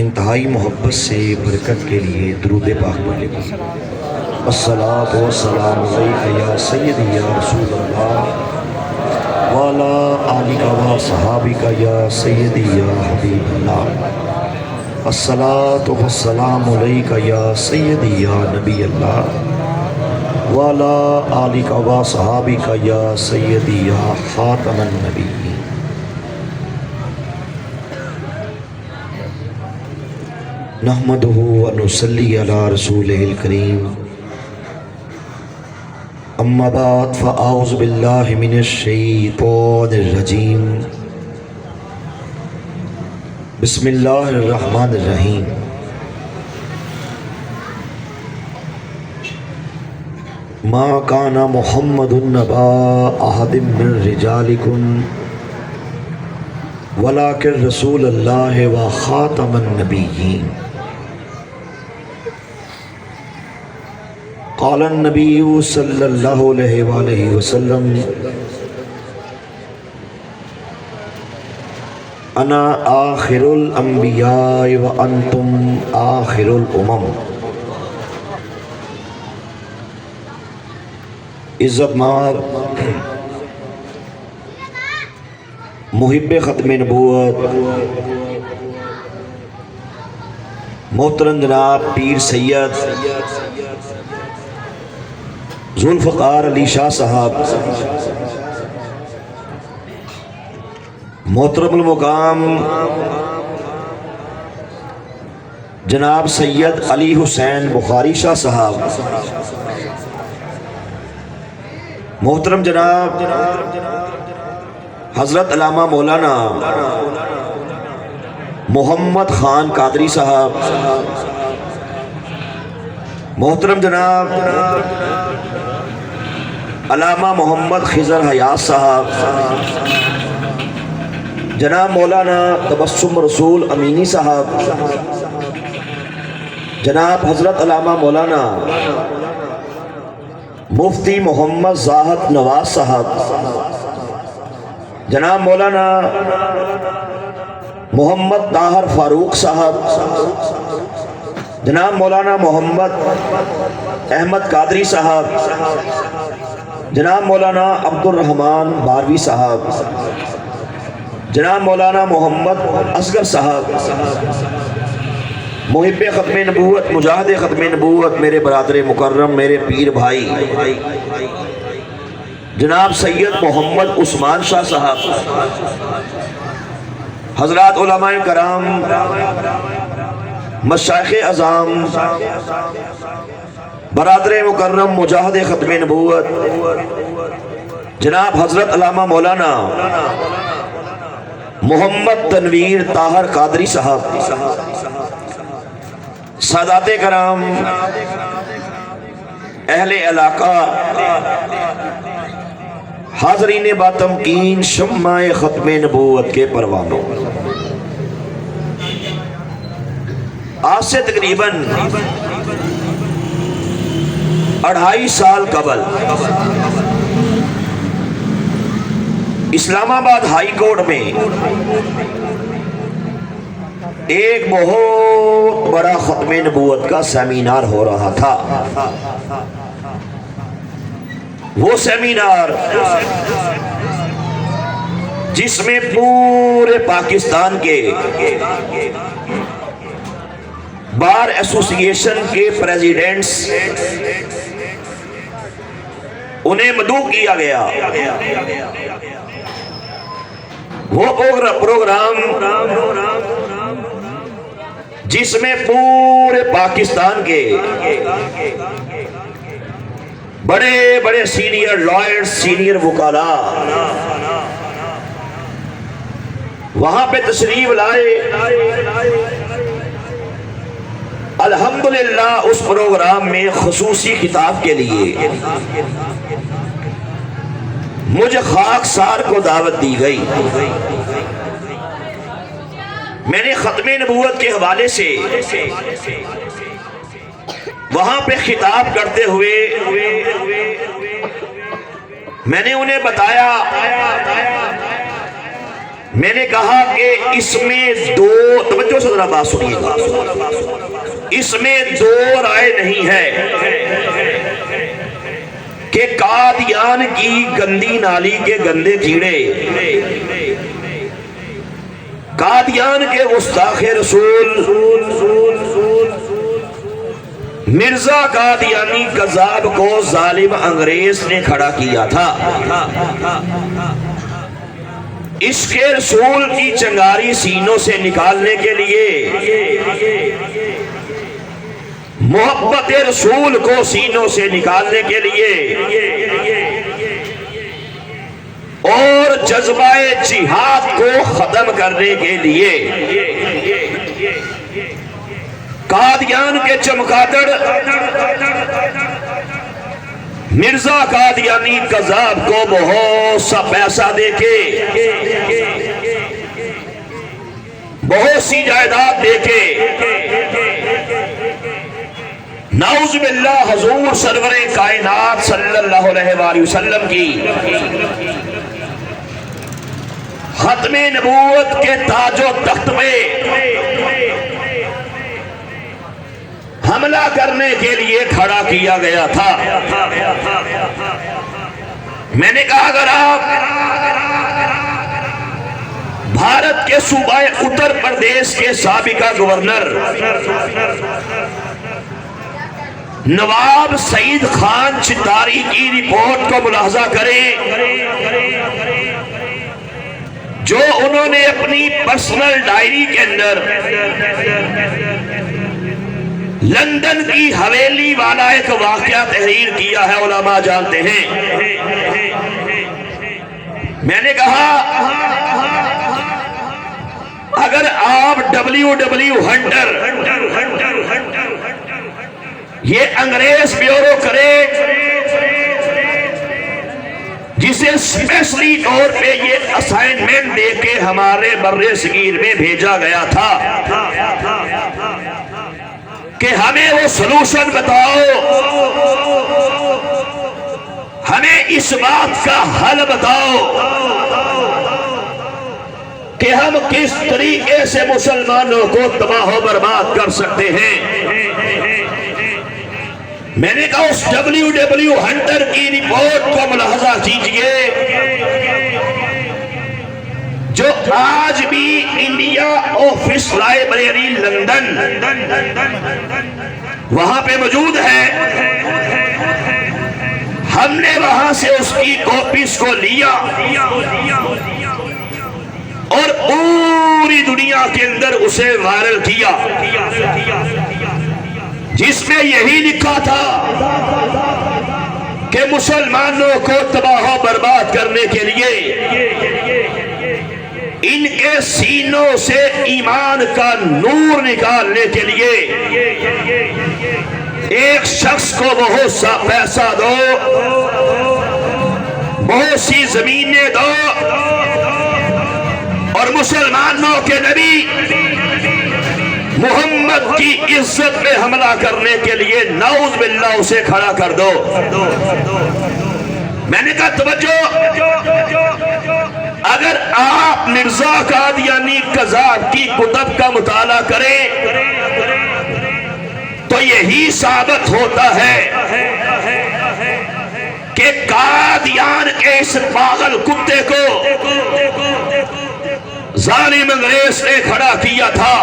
انتہائی محبت سے برکت کے لیے درود پاک پڑھیں۔ الصلاۃ والسلام علیک یا سیدی یا رسول اللہ وعلی آلک و صحابک یا سیدی یا حبیب اللہ۔ الصلاۃ والسلام علیک یا سیدی یا نبی اللہ وعلی آلک و صحابک یا سیدی یا خاتم النبیین۔ نحمدہ و نصلی علی رسولہ الکریم، اما بعد فاعوذ باللہ من الشیطان الرجیم، بسم اللہ الرحمن الرحیم۔ ما کان محمد نبا احد من رجالکم ولکن رسول اللہ و خاتم النبیین۔ قال النبی صلی اللہ علیہ وآلہ وسلم انا آخر الانبیاء وانتم آخر الامم۔ عزت مآب محب ختم نبوت محترم جناب پیر سید ذوالفقار علی شاہ صاحب، محترم المقام جناب سید علی حسین بخاری شاہ صاحب، محترم جناب حضرت علامہ مولانا محمد خان قادری صاحب، محترم جناب علامہ محمد خضر حیات صاحب، جناب مولانا تبسم رسول امینی صاحب، جناب حضرت علامہ مولانا مفتی محمد زاہد نواز صاحب، جناب مولانا محمد طاہر فاروق صاحب، جناب مولانا محمد احمد قادری صاحب، جناب مولانا عبد الرحمن باروی صاحب، جناب مولانا محمد اصغر صاحب، محب ختم نبوت مجاہد ختم نبوت میرے برادر مکرم میرے پیر بھائی جناب سید محمد عثمان شاہ صاحب، حضرات علماء کرام، مشائخ اعظام، برادر مکرم مجاہد ختم نبوت جناب حضرت علامہ مولانا محمد تنویر طاہر قادری صاحب، سادات کرام، اہل علاقہ، حاضرین باتمکین، شمع ختم نبوت کے پروانوں، آج سے تقریباً 2.5 سال قبل اسلام آباد ہائی کورٹ میں ایک بہت بڑا ختم نبوت کا سیمینار ہو رہا تھا۔ وہ سیمینار جس میں پورے پاکستان کے بار ایسوسی ایشن کے پریزیڈنٹس انہیں مدعو کیا گیا، وہ پروگرام جس میں پورے پاکستان کے بڑے بڑے سینئر لائرز، سینئر وکلاء وہاں پہ تشریف لائے۔ الحمدللہ اس پروگرام میں خصوصی خطاب کے لیے مجھے خاکسار کو دعوت دی گئی۔ میں نے ختم نبوت کے حوالے سے وہاں پہ خطاب کرتے ہوئے میں نے انہیں بتایا میں نے کہا کہ اس میں دو، توجہ سے ذرا بات سنیے گا، اس میں دو رائے نہیں ہے کہ قادیان کی گندی نالی کے گندے کیڑے، قادیان کے گستاخ رسول مرزا قادیانی کذاب کو ظالم انگریز نے کھڑا کیا تھا۔ عشق رسول کی چنگاری سینوں سے نکالنے کے لیے، محبت رسول کو سینوں سے نکالنے کے لیے اور جذبہ جہاد کو ختم کرنے کے لیے قادیان کے چمگادڑ مرزا قادیانی کذاب کو بہت سا پیسہ دے کے، بہت سی جائیداد دے کے، نعوذ باللہ حضور سرور کائنات صلی اللہ علیہ وآلہ وسلم کی ختم نبوت کے تاج و تخت میں حملہ کرنے کے لیے کھڑا کیا گیا تھا۔ میں نے کہا اگر آپ بھارت کے صوبہ اتر پردیش کے سابقہ گورنر نواب سعید خان چتاری کی رپورٹ کو ملاحظہ کریں، جو انہوں نے اپنی پرسنل ڈائری کے اندر لندن کی حویلی والا ایک واقعہ تحریر کیا ہے، علماء جانتے ہیں۔ میں نے کہا اگر آپ WW ہنٹر یہ انگریز بیوروکریٹ جسے اسپیشلی طور پہ یہ اسائنمنٹ دے کے ہمارے بر صغیر میں بھیجا گیا تھا کہ ہمیں وہ سلوشن بتاؤ، ہمیں اس بات کا حل بتاؤ کہ ہم کس طریقے سے مسلمانوں کو تباہ و برباد کر سکتے ہیں۔ میں نے کہا اس WW ہنٹر کی رپورٹ کو ملاحظہ کیجئے، جو آج بھی انڈیا آفس لائبریری لندن وہاں پہ موجود ہے۔ ہم نے وہاں سے اس کی کاپیز کو لیا اور پوری دنیا کے اندر اسے وائرل کیا، جس میں یہی لکھا تھا کہ مسلمانوں کو تباہ و برباد کرنے کے لیے ان کے سینوں سے ایمان کا نور نکالنے کے لیے ایک شخص کو بہت سا پیسہ دو، بہت سی زمینیں دو، اور مسلمانوں کے نبی محمد کی عزت میں حملہ کرنے کے لیے نعوذ باللہ اسے کھڑا کر دو۔ میں نے کہا توجہ، اگر آپ مرزا قادیانی کذاب کی کتب کا مطالعہ کریں تو یہی ثابت ہوتا ہے کہ قادیان کے اس پاگل کتے کو ظالم انگریز نے کھڑا کیا تھا۔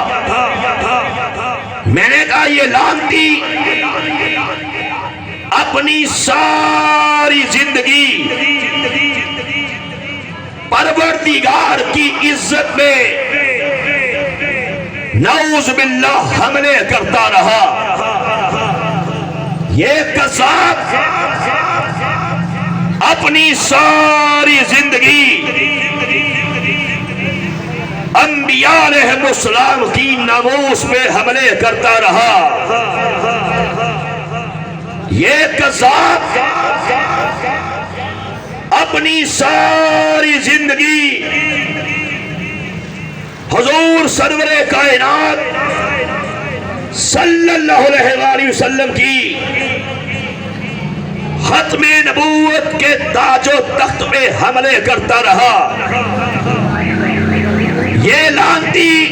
میں نے کہا یہ لعنتی اپنی ساری زندگی پروردگار کی عزت میں نعوذ باللہ حملے کرتا رہا۔ یہ کذاب اپنی ساری زندگی انبیاء علیہ السلام کی ناموس پہ حملے کرتا رہا۔ یہ کذاب اپنی ساری زندگی حضور سرور کائنات صلی اللہ علیہ وآلہ وسلم کی ختم نبوت کے تاج و تخت پہ حملے کرتا رہا۔ یہ لانتی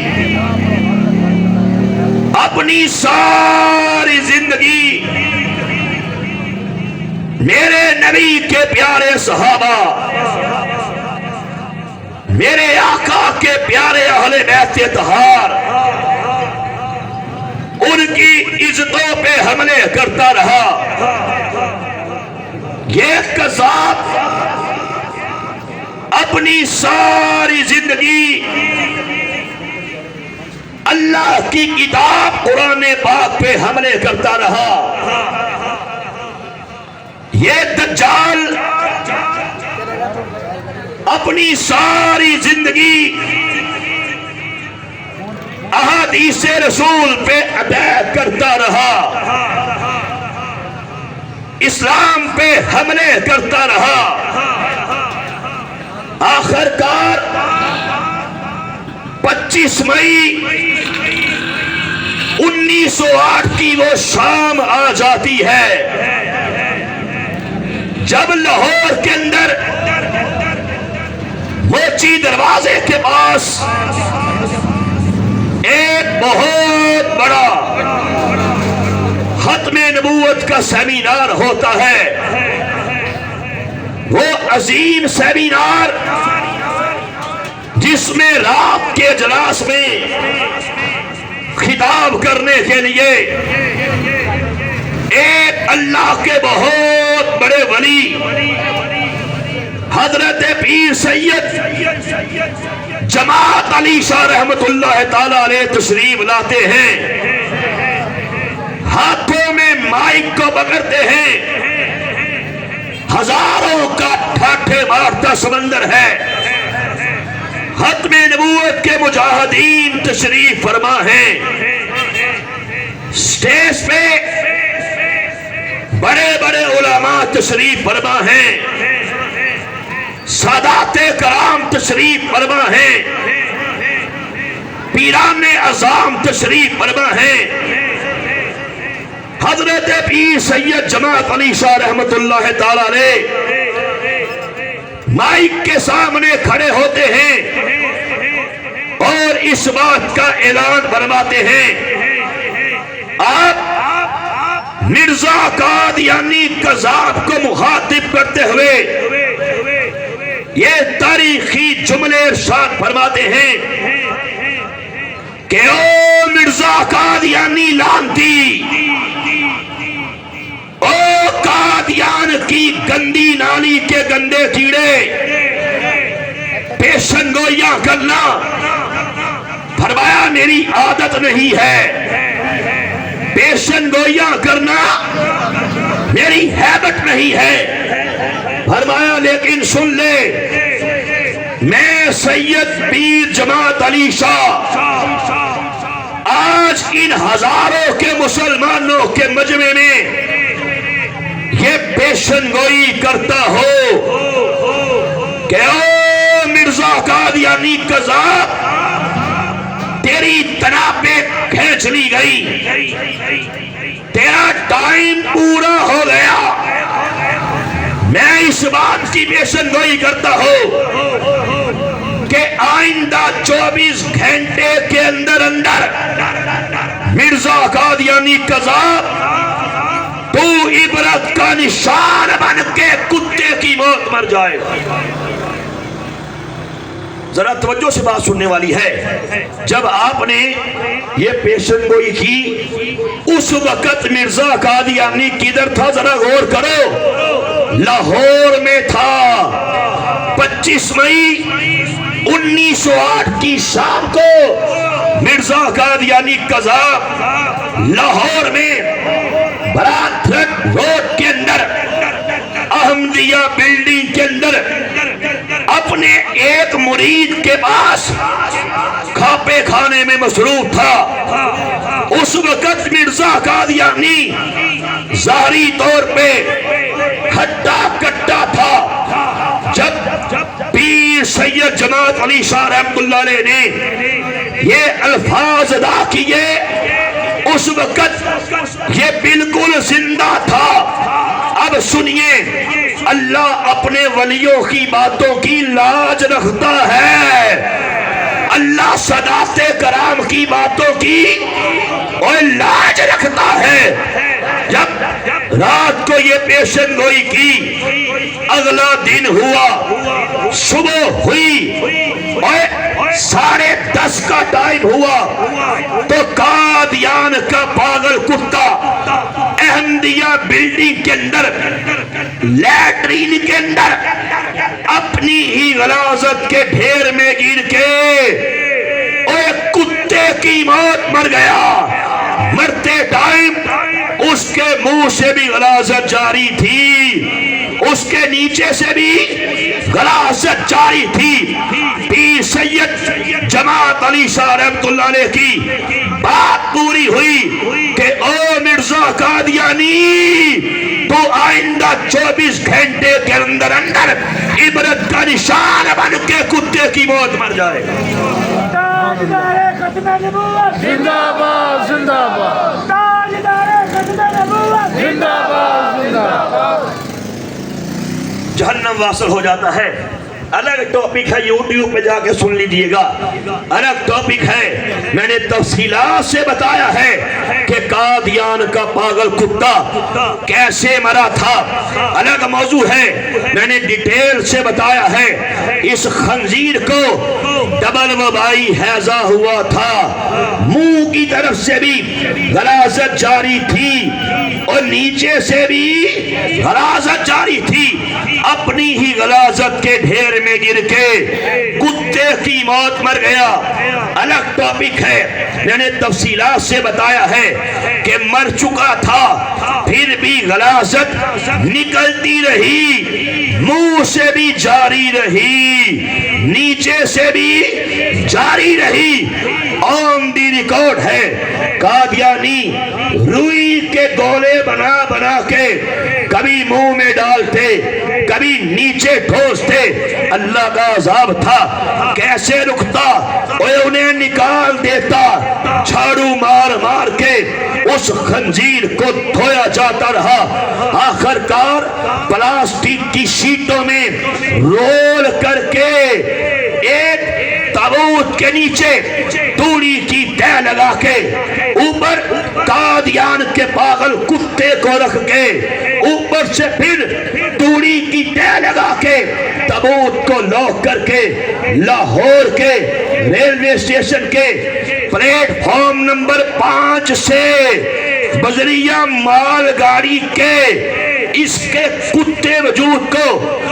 اپنی ساری زندگی میرے نبی کے پیارے صحابہ، میرے آقا کے پیارے اہل بیت اطہار، ان کی عزتوں پہ حملے کرتا رہا۔ یہ قذاب اپنی ساری زندگی اللہ کی کتاب قرآن پاک پہ حملے کرتا رہا۔ یہ دجال اپنی ساری زندگی احادیث رسول پہ اٹیک کرتا رہا، اسلام پہ حملے کرتا رہا۔ آخر کار 25 مئی 1908 کی وہ شام آ جاتی ہے جب لاہور کے اندر موچی دروازے کے پاس ایک بہت بڑا ختم نبوت کا سیمینار ہوتا ہے۔ وہ عظیم سیمینار جس میں رات کے اجلاس میں خطاب کرنے کے لیے ایک اللہ کے بہت بڑے ولی حضرت پیر سید جماعت علی شاہ رحمت اللہ تعالی علیہ تشریف لاتے ہیں، ہاتھوں میں مائک کو پکڑتے ہیں، ہزاروں کا ٹھاٹھے مارتا سمندر ہے۔ ختم نبوت کے مجاہدین تشریف فرما ہیں، سٹیج پہ بڑے بڑے علماء تشریف فرما ہیں، سادات کرام تشریف فرما ہیں، پیران اعظام تشریف فرما ہیں۔ حضرت پیر سید جماعت علی شاہ رحمت اللہ تعالی علیہ مائک کے سامنے کھڑے ہوتے ہیں اور اس بات کا اعلان فرماتے ہیں، آپ مرزا قادیانی قذاب کو مخاطب کرتے ہوئے یہ تاریخی جملے ارشاد فرماتے ہیں کہ او مرزا قادیانی لعنتی، او قادیان کی گندی نالی کے گندے کیڑے، پیشن گوئیاں کرنا فرمایا میری عادت نہیں ہے، پیشن گوئیاں کرنا میری ہیبٹ نہیں ہے۔ فرمایا لیکن سن لے، میں سید پیر جماعت علی شاہ آج ان ہزاروں کے مسلمانوں کے مجمع میں یہ پیشن گوئی کرتا ہو کہ او مرزا قادیانی قذاب، تیری تنابیں کھینچ لی گئی، تیرا ٹائم پورا ہو گیا۔ میں اس بات کی پیشن گوئی کرتا ہوں کہ آئندہ 24 گھنٹے کے اندر مرزا قادیانی قذاب تو عبرت کا نشان بن کے کتے کی موت مر جائے۔ ذرا توجہ سے بات سننے والی ہے، جب آپ نے یہ پیشن گوئی کی اس وقت مرزا قادیانی کدھر تھا؟ ذرا غور کرو، لاہور میں تھا۔ 25 مئی 1908 کی شام کو مرزا قادیانی قذاب لاہور میں برادرک روڈ کے اندر احمدیہ بلڈنگ کے اندر اپنے ایک مرید کے پاس کھاپے کھانے میں مصروف تھا۔ اس وقت مرزا قادیانی ظاہری طور پہ ہٹا کٹا تھا۔ جب پیر سید جماعت علی شاہ رحمت اللہ علیہ نے یہ الفاظ ادا کیے، اس وقت یہ بالکل زندہ تھا۔ اب سنیے، اللہ اپنے ولیوں کی باتوں کی لاج رکھتا ہے۔ اللہ سادات کرام کی باتوں کی اور لاج رکھتا ہے۔ جب رات کو یہ پیشن گوئی کی، اگلا دن ہوا، صبح ہوئی اور 10:30 کا ٹائم ہوا تو قادیان کا پاگل کتا احمدیہ بلڈنگ کے اندر لیٹرین کے اندر اپنی ہی غلاظت کے ڈھیر میں گر کے اور کتے کی موت مر گیا۔ مرتے ٹائم اس کے منہ سے بھی غلاظت جاری تھی، اس کے نیچے سے بھی غلاظت جاری تھی۔ پیر سید جماعت علی شاہ رحمت اللہ علیہ کی بات پوری ہوئی کہ او مرزا قادیانی، تو آئندہ 24 گھنٹے کے اندر اندر عبرت کا نشان بن کے کتے کی موت مر جائے۔ تاجدار ختم نبوت زندہ باد زندہ باد تاجدار ختم نبوت زندہ باد زندہ باد۔ جہنم واصل ہو جاتا ہے۔ الگ ٹاپک ہے، یوٹیوب پہ جا کے سن لیجئے گا، الگ ٹاپک ہے۔ میں نے تفصیلات سے بتایا ہے کہ قادیان کا پاگل کتا کیسے مرا تھا، الگ موضوع ہے۔ میں نے ڈیٹیل سے بتایا ہے اس خنزیر کو ڈبل وبائی ہیضہ ہوا تھا، منہ کی طرف سے بھی غلاظت جاری تھی اور نیچے سے بھی غلاظت جاری تھی۔ اپنی ہی غلاظت کے ڈھیر میں گر کے کتے کی موت مر گیا، الگ ٹاپک ہے۔ میں نے تفصیلات سے بتایا ہے کہ مر چکا تھا، پھر بھی غلاظت نکلتی رہی، منہ سے بھی جاری رہی، نیچے سے بھی جاری رہی۔ آن دی ریکارڈ ہے، قادیانی روئی کے گولے بنا بنا کے کبھی منہ میں ڈالتے، کبھی نیچے ٹھوستے۔ اللہ کا عذاب تھا، کیسے رکتا؟ وہ انہیں نکال دیتا، جھاڑو مار مار کے اس خنزیر کو دھویا جاتا رہا۔ آخر کار پلاسٹک کی شیٹوں میں رول کر کے ایک تابوت کے نیچے توڑی کی تہ لگا کے اوپر قادیان کے پاگل کتے کو رکھ کے اوپر سے پھر توڑی کی تہ لگا کے تابوت کو لوک کر کے لاہور کے ریلوے اسٹیشن کے پلیٹ فارم نمبر 5 سے بذریعہ مال گاڑی کے اس کے کتے وجود کو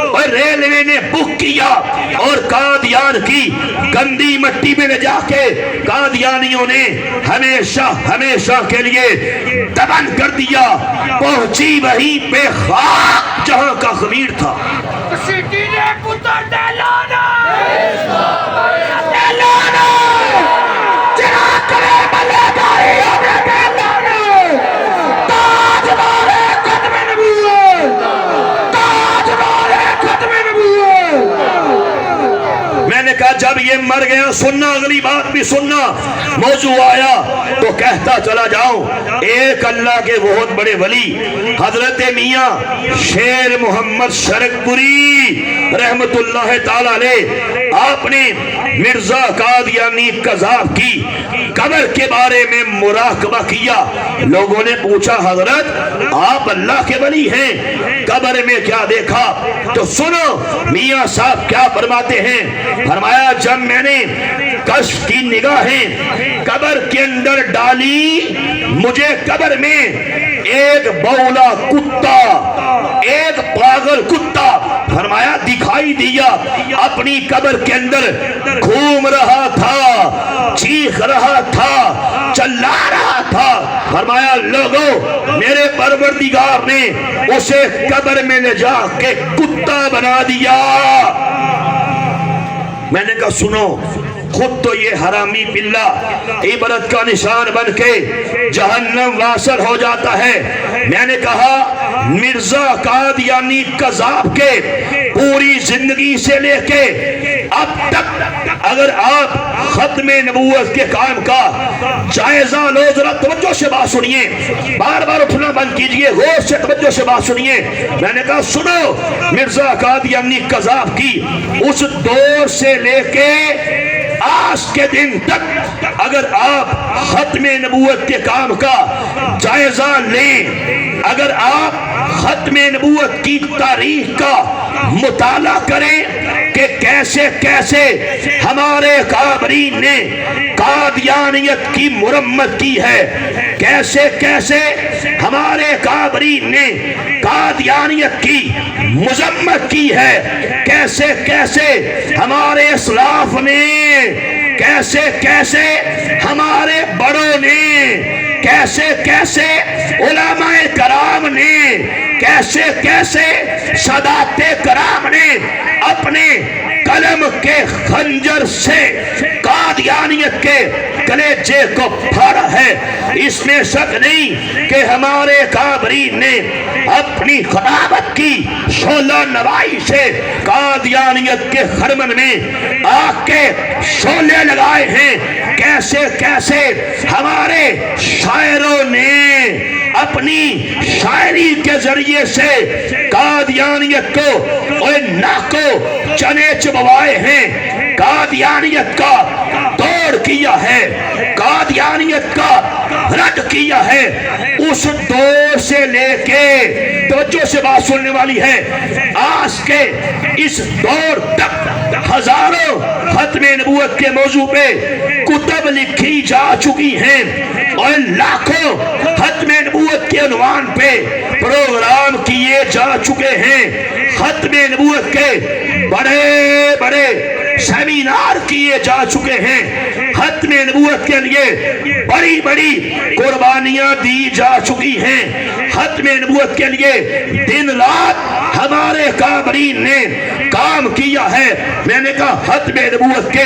اور ریلوے نے بک کیا اور قادیان کی گندی مٹی میں لے جا کے قادیانیوں نے ہمیشہ ہمیشہ کے لیے دفن کر دیا۔ پہنچی وہیں پہ خاک جہاں کا خمیر تھا۔ سیٹی نے پتر ڈالانا چراغ کرے بلے گائے ابر ڈالانا، تاجدار ختم نبوت، تاجدار ختم نبوت۔ میں نے کہا جب یہ مر گیا سننا، اگلی بات بھی سننا۔ موضوع آیا تو کہتا چلا جاؤں، ایک اللہ کے بہت بڑے ولی حضرت میاں شیر محمد شرکپوری رحمت اللہ تعالی علیہ، آپ نے مرزا قادیانی قذاب کی قبر کے بارے میں مراقبہ کیا۔ لوگوں نے پوچھا حضرت آپ اللہ کے ولی ہیں، قبر میں کیا دیکھا؟ تو سنو میاں صاحب کیا فرماتے ہیں۔ فرمایا جب میں نے کشف کی نگاہیں قبر کے اندر ڈالی، مجھے قبر میں ایک بولا کتا، ایک پاگل کتا فرمایا دکھائی دیا، اپنی قبر کے اندر گھوم رہا تھا، چیخ رہا تھا، چلا رہا تھا۔ فرمایا لوگوں میرے پروردگار نے اسے قبر میں لے جا کے کتا بنا دیا۔ میں نے کہا سنو، خود تو یہ حرامی بلّہ عبرت کا نشان بن کے جہنم واصل ہو جاتا ہے۔ میں نے کہا مرزا قادیانی قذاب کے پوری زندگی سے لے کے اب تک اگر آپ ختم نبوت کے کام کا جائزہ لو، ذرا توجہ سے بات سنیے، بار بار اٹھنا بند کیجئے، غور سے توجہ سے بات سنیے۔ میں نے کہا سنو، مرزا قادیانی قذاب کی اس دور سے لے کے آج کے دن تک اگر آپ ختم نبوت کے کام کا جائزہ لیں، اگر آپ ختم نبوت کی تاریخ کا مطالعہ کریں کہ کیسے کیسے ہمارے کابرین نے قادیانیت کی مرمت کی ہے، کیسے کیسے ہمارے کابرین نے قادیانیت کی مذمت کی ہے، کیسے کیسے ہمارے اسلاف نے، کیسے کیسے ہمارے بڑوں نے، کیسے کیسے علماء کرام نے، کیسے کیسے سادات کرام نے اپنے قلم کے خنجر سے قادیانیت کے کلیجے کو پھاڑا ہے۔ اس میں شک نہیں کہ ہمارے کابرین نے اپنی خلافت کی شعلہ نوائی سے قادیانیت کے خرمن میں آگ کے شعلے لگائے ہیں۔ کیسے کیسے ہمارے شاعروں نے اپنی شاعری کے ذریعے سے قادیانیت کو اور ناکو چنے چبوائے ہیں، قادیانیت کا توڑ کیا ہے، قادیانیت کا رد کیا ہے۔ اس دور سے لے کے توجہ سے بات سننے والی ہے، آج کے اس دور تک ہزاروں ختم نبوت کے موضوع پہ کتب لکھی جا چکی ہیں اور لاکھوں ختم نبوت کے عنوان پہ پروگرام کیے جا چکے ہیں، ختم نبوت کے بڑے بڑے سیمینار کیے جا چکے ہیں، ختم نبوت کے لیے بڑی بڑی قربانیاں دی جا چکی ہیں، ختم نبوت کے لیے دن رات ہمارے کابرین نے کام کیا ہے۔ میں نے کہا ختم نبوت کے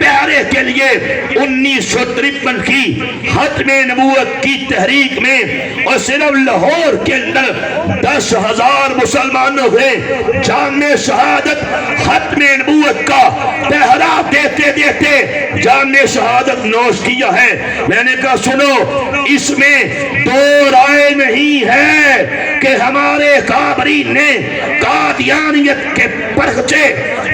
پیارے کے لیے 1953 کی ختم نبوت کی تحریک میں اور صرف لاہور کے اندر 10,000 مسلمانوں نے جام شہادت ختم نبوت کا پہرا دیتے دیتے جام شہادت نوش کیا ہے۔ میں نے کہا سنو، اس میں دو رائے نہیں ہے کہ ہمارے کابرین نے قادیانیت کے پرچے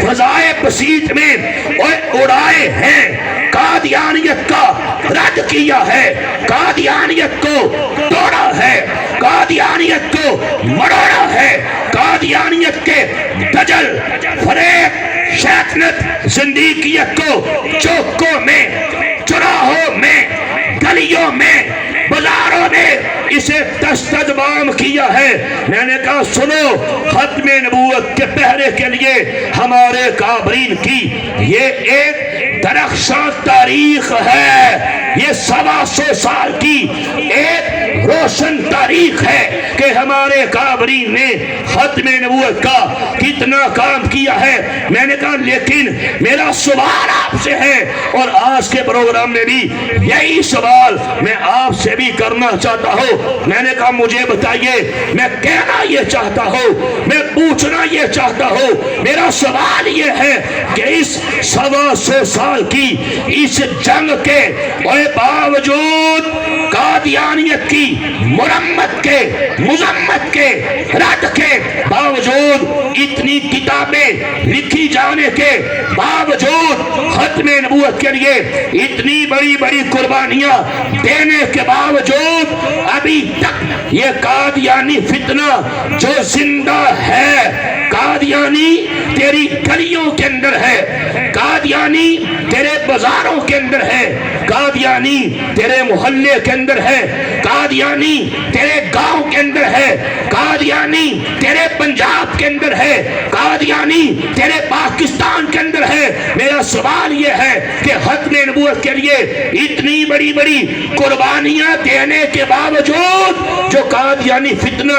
فضائے بسیط میں اڑائے ہیں، قادیانیت کا رد کیا ہے، قادیانیت کو توڑا ہے، قادیانیت کو مروڑا ہے، قادیانیت کے دجل فریب شیطنت زندگیت کو چوکوں میں، چراہوں میں، گلیوں میں، بازاروں میں اسے دستدبام کیا ہے۔ میں نے کہا سنو، ختم نبوت کے پہرے کے لیے ہمارے کابرین کی یہ ایک درخشاں تاریخ ہے، یہ 125 سال کی ایک روشن تاریخ ہے کہ ہمارے کابرین نے ختم نبوت کا کتنا کام کیا ہے۔ میں نے کہا لیکن میرا سوال آپ سے ہے، اور آج کے پروگرام میں بھی یہی سوال میں آپ سے بھی کرنا چاہتا ہوں۔ میں نے کہا مجھے بتائیے، میں کہنا یہ چاہتا ہوں، میں پوچھنا یہ چاہتا ہوں، میرا سوال یہ ہے کہ اس 125 سال کی اس جنگ کے باوجود قادیانیت کی مرمت کے، مذمت کے، رد کے باوجود، اتنی کتابیں لکھی جانے کے باوجود، ختم نبوت کے لیے اتنی بڑی بڑی قربانیاں دینے کے باوجود ابھی تک یہ قادیانی فتنہ جو زندہ ہے، قادیانی تیری گلیوں کے اندر ہے، قادیانی تیرے بازاروں کے اندر ہے، قادیانی تیرے محلے کے اندر ہے، قادیانی تیرے گاؤں کے اندر ہے، قادیانی تیرے پنجاب کے اندر ہے، قادیانی تیرے پاکستان کے اندر ہے۔ میرا سوال یہ ہے کہ ختم نبوت کے لیے اتنی بڑی بڑی قربانیاں دینے کے باوجود جو قادیانی فتنہ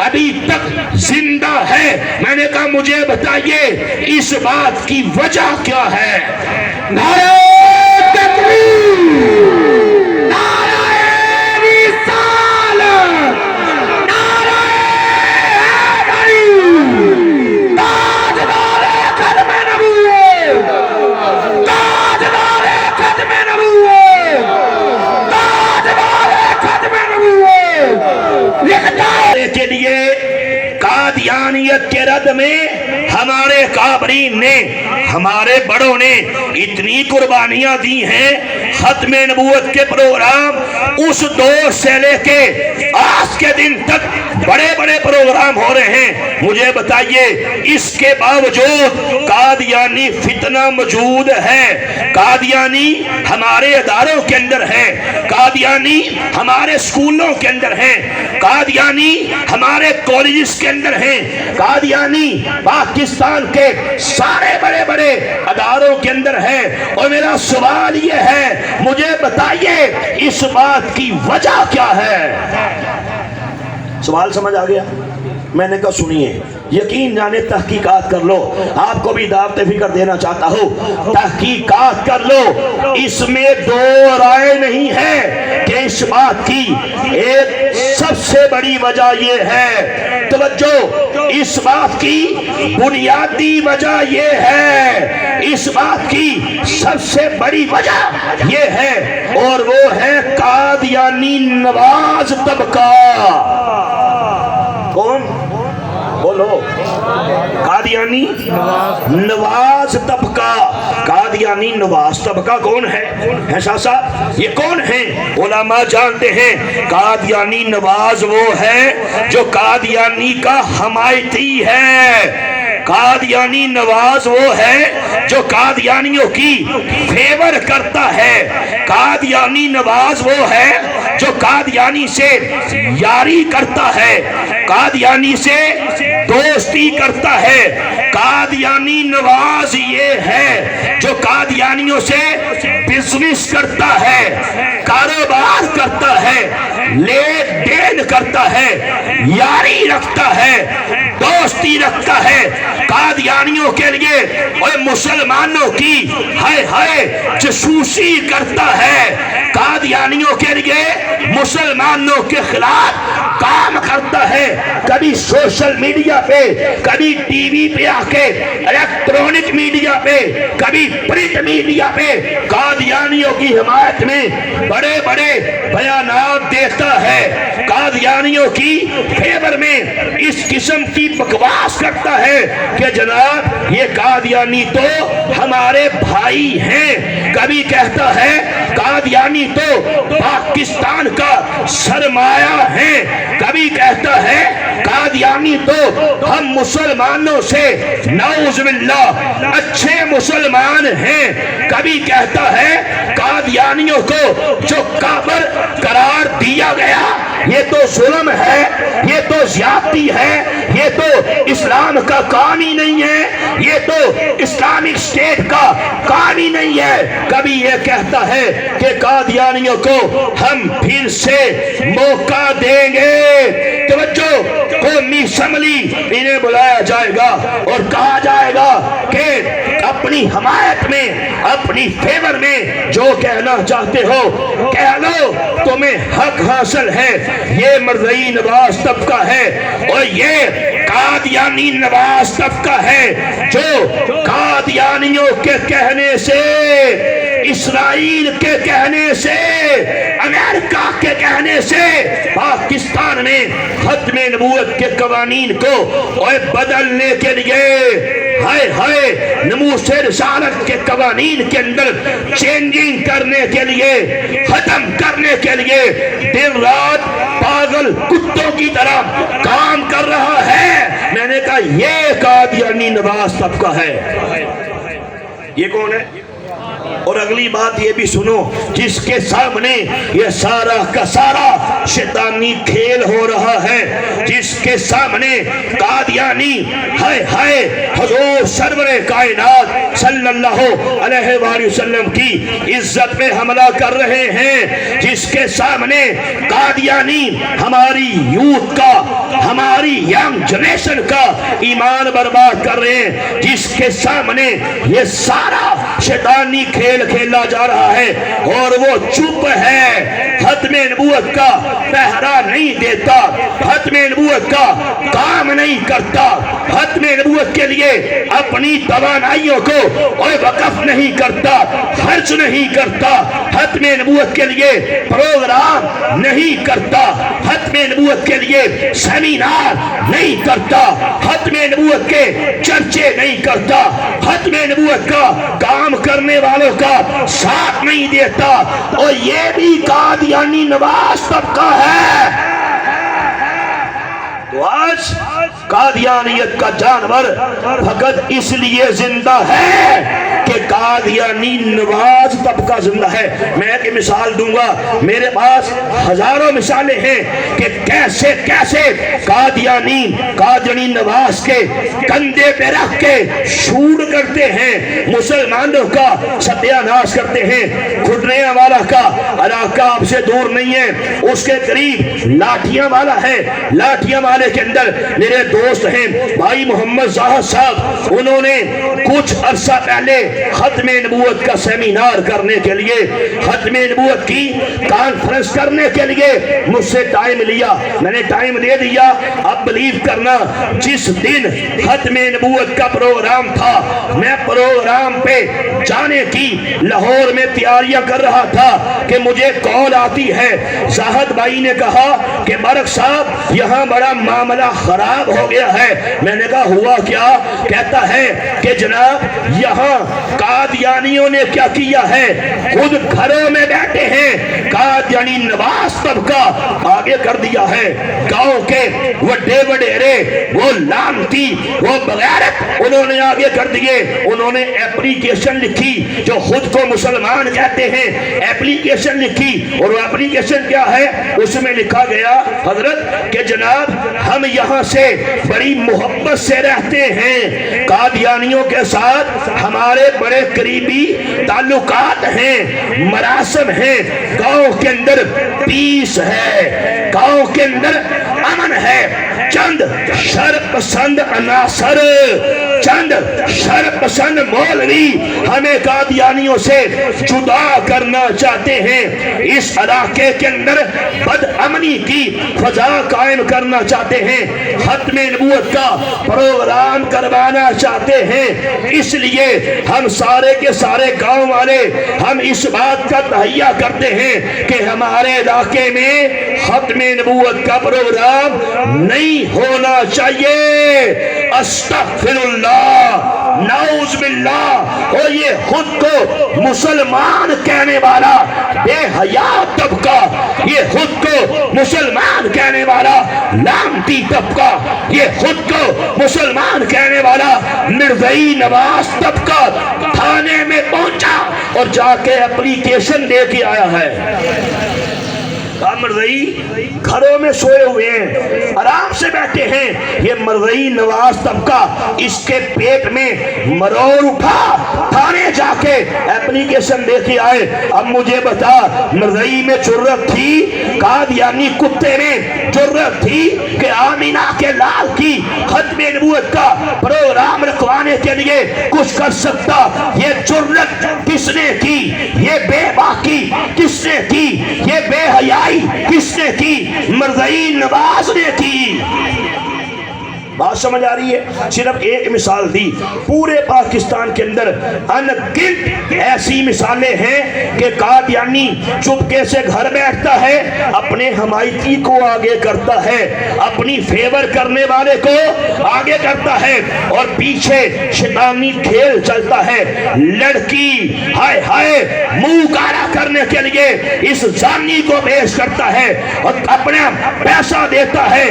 ابھی تک زندہ ہے، میں نے کہا مجھے بتائیے اس بات کی وجہ کیا ہے؟ نعرہ تکبیر، نعرہ رسالت، نعرہ حیدری، تاجدار ختم نبوت، تاجدار ختم نبوت، تاجدار ختم نبوت، لکھتا ہے کے لیے قادیانیت کے مدد میں ہمارے کابرین نے، ہمارے بڑوں نے اتنی قربانیاں دی ہیں۔ ختم نبوت کے پروگرام اس دور سے لے کے آج کے دن تک بڑے بڑے پروگرام ہو رہے ہیں۔ مجھے بتائیے اس کے باوجود قادیانی فتنہ موجود ہے، قادیانی ہمارے اداروں کے اندر ہے، قادیانی ہمارے سکولوں کے اندر ہے، قادیانی ہمارے کالجز کے اندر ہیں، قادیانی پاکستان کے سارے بڑے بڑے اداروں کے اندر ہے۔ اور میرا سوال یہ ہے، مجھے بتائیے اس بات کی وجہ کیا ہے؟ سوال سمجھ آ گیا؟ میں نے کہا سنیے، یقین جانے تحقیقات کر لو، آپ کو بھی دعوت فکر دینا چاہتا ہوں، تحقیقات کر لو، اس میں دو رائے نہیں ہے کہ اس بات کی ایک سب سے بڑی وجہ یہ ہے، توجہ، اس بات کی بنیادی وجہ یہ ہے، اس بات کی سب سے بڑی وجہ یہ ہے، اور وہ ہے قادیانی نواز طبقہ۔ کون؟ بولو، قادیانی نواز طبقہ۔ قادیانی نواز طبقہ کون ہے شاہ صاحب؟ یہ کون ہیں؟ علماء جانتے ہیں قادیانی نواز وہ ہے جو قادیانی کا حمایتی ہے، قادیانی نواز وہ ہے جو قادیانیوں کی فیور کرتا ہے، قادیانی نواز وہ ہے جو قادیانی سے یاری کرتا ہے، قادیانی سے دوستی کرتا ہے، قادیانی نواز یہ ہے جو قادیانیوں سے بزنس کرتا ہے، کاروبار کرتا ہے، لین دین کرتا ہے، یاری رکھتا ہے، دوستی رکھتا ہے، قادیانیوں کے لیے اور مسلمانوں کی ہائے جاسوسی کرتا ہے، قادیانیوں کے لیے مسلمانوں کے خلاف کام کرتا ہے، کبھی سوشل میڈیا پہ، کبھی ٹی وی پہ آ کے، الیکٹرونک میڈیا پہ، کبھی پرنٹ میڈیا پہ قادیانیوں کی حمایت میں بڑے بڑے بیانات دیتا ہے، قادیانیوں کی فیور میں اس قسم کی بکواس کرتا ہے کہ جناب یہ قادیانی تو ہمارے بھائی ہیں، کبھی کہتا ہے قادیانی تو پاکستان کا سرمایہ ہے، کبھی کہتا ہے قادیانی تو ہم مسلمانوں سے نعوذ باللہ اچھے مسلمان ہیں، کبھی کہتا ہے قادیانیوں کو جو کافر قرار دیا گیا یہ تو ظلم ہے، یہ تو زیادتی ہے، یہ تو اسلام کا کام ہی نہیں ہے، یہ تو اسلامک اسٹیٹ کا کام ہی نہیں ہے، کبھی یہ کہتا ہے کہ قادیانیوں کو ہم پھر سے موقع دیں گے۔ توجہ، قومی اسمبلی انہیں بلایا جائے گا اور کہا جائے گا کہ اپنی حمایت میں، اپنی فیور میں جو کہنا چاہتے ہو کہہ لو، تمہیں حق حاصل ہے۔ یہ مرزائی نواز طبقہ ہے اور یہ قادیانی نواز طبقہ ہے جو قادیانیوں کے کہنے سے، اسرائیل کے کہنے سے، امریکہ کے کہنے سے پاکستان میں ختم نبوت کے قوانین کو بدلنے کے لیے، نموذج رسالت کے قوانین کے اندر چینجنگ کرنے کے لیے، ختم کرنے کے لیے دن رات پاگل کتوں کی طرح کام کر رہا ہے۔ میں نے کہا یہ قادیانی نواز طبقہ ہے۔ یہ کون ہے؟ اور اگلی بات یہ بھی سنو، جس کے سامنے یہ سارا کا سارا شیطانی کھیل ہو رہا ہے، جس کے سامنے قادیانی حضور سرور کائنات صلی اللہ علیہ وآلہ وسلم کی عزت میں حملہ کر رہے ہیں، جس کے سامنے قادیانی ہماری یوتھ کا، ہماری ینگ جنریشن کا ایمان برباد کر رہے ہیں، جس کے سامنے یہ سارا شیطانی کھیل کھیلا جا رہا ہے اور وہ چپ ہے۔ ختم نبوت کا پہرا نہیں دیتا، ختم نبوت کا کام نہیں کرتا، ختم نبوت کے لیے اپنی توانائیوں کو اور وقف نہیں کرتا، خرچ نہیں کرتا، ختم نبوت کے لیے پروگرام نہیں کرتا، ختم نبوت کے لیے سیمینار نہیں کرتا، ختم نبوت کے چرچے نہیں کرتا، ختم نبوت کا کام کرنے والوں کا ساتھ نہیں دیتا، اور یہ بھی قادیانی نواز طبقہ ہے۔ تو آج قادیانیت کا جانور فقط اس لیے زندہ ہے کہ قادیانی نواز طبقہ زندہ ہے۔ میں ایک مثال دوں گا، میرے پاس ہزاروں مثالیں ہیں کہ کیسے کیسے قادیانی نواز کے کندھے پہ رکھ کے شور کرتے ہیں، مسلمانوں کا ستیہ ناش کرتے ہیں۔ کھڈریاں والا کا علاقہ آپ سے دور نہیں ہے، اس کے قریب لاٹھیاں والا ہے، لاٹھیاں والے کے اندر میرے دوست ہیں بھائی محمد زاہد صاحب، انہوں نے کچھ عرصہ پہلے ختم نبوت کا سیمینار کرنے کے لیے، ختم نبوت کی کانفرنس کرنے کے لیے مجھ سے ٹائم لیا، میں نے ٹائم دے دیا۔ اب بلیو کرنا، جس دن ختم نبوت کا پروگرام تھا، میں پروگرام پہ جانے کی لاہور میں تیاریاں کر رہا تھا کہ مجھے کال آتی ہے، زاہد بھائی نے کہا کہ برق صاحب یہاں بڑا معاملہ خراب ہو گیا ہے۔ میں نے کہا ہوا کیا؟ کہتا ہے کہ جناب یہاں قادیانیوں نے کیا کیا ہے، خود گھروں میں بیٹھے ہیں، قادیانی نواز طبقہ آگے کر دیا ہے، گاؤں کے وڈے وڈیرے، وہ لانتی، وہ بغیرت، انہوں نے آگے کر دیے۔ انہوں نے اپلیکیشن لکھی، جو خود کو مسلمان کہتے ہیں، اپلیکیشن لکھی، اور وہ اپلیکیشن کیا ہے؟ اس میں لکھا گیا حضرت کہ جناب ہم یہاں سے بڑی محبت سے رہتے ہیں، قادیانیوں کے ساتھ ہمارے بڑے قریبی تعلقات ہیں، مراسم ہیں، گاؤں کے اندر پیس ہے، گاؤں کے اندر امن ہے، چند شر پسند عناصر، چند شر پسند مولوی ہمیں قادیانیوں سے جدا کرنا چاہتے ہیں، اس علاقے کے اندر بد امنی کی فضا قائم کرنا چاہتے ہیں، ختم نبوت کا پروگرام کروانا چاہتے ہیں۔ اس لیے ہم سارے کے سارے گاؤں والے ہم اس بات کا تہیہ کرتے ہیں کہ ہمارے علاقے میں ختم نبوت کا پروگرام نہیں ہونا چاہیے۔ استغفر اللہ، نعوذ باللہ۔ اور یہ خود کو مسلمان کہنے والا بے حیا طبقہ، یہ خود کو مسلمان کہنے والا لعنتی طبقہ، یہ خود کو مسلمان کہنے والا مرزائی نواز طبقہ تھانے میں پہنچا اور جا کے اپلیکیشن دے کے آیا ہے۔ مرزائی گھروں میں سوئے ہوئے ہیں، آرام سے بیٹھے ہیں، یہ مرزائی نواز طبقہ، اس کے پیٹ میں مرور اٹھا، تھانے جا کے اپلیکیشن دے کے آئے۔ اب مجھے بتا، مرزائی میں جرت تھی، قادیانی کتے میں جرت تھی کہ آمینہ کے لال کی ختم نبوت کا پروگرام رکھوانے کے لیے کچھ کر سکتا؟ یہ جرت کس نے کی؟ یہ بے باکی کس نے کی؟ یہ بے حیائی کس نے کی؟ مرزائی نواز نے کی۔ بات سمجھ آ رہی ہے؟ صرف ایک مثال دی، پورے پاکستان کے اندر ان گنت ایسی مثالیں ہیں کہ قادیانی چپکے سے گھر بیٹھتا ہے، اپنے حمایتی کو آگے کرتا ہے، اپنی فیور کرنے والے کو آگے کرتا ہے، اور پیچھے شیطانی کھیل چلتا ہے۔ لڑکی ہائے ہائے منہ کالا کرنے کے لیے اس زانی کو پیش کرتا ہے، اور اپنا پیسہ دیتا ہے،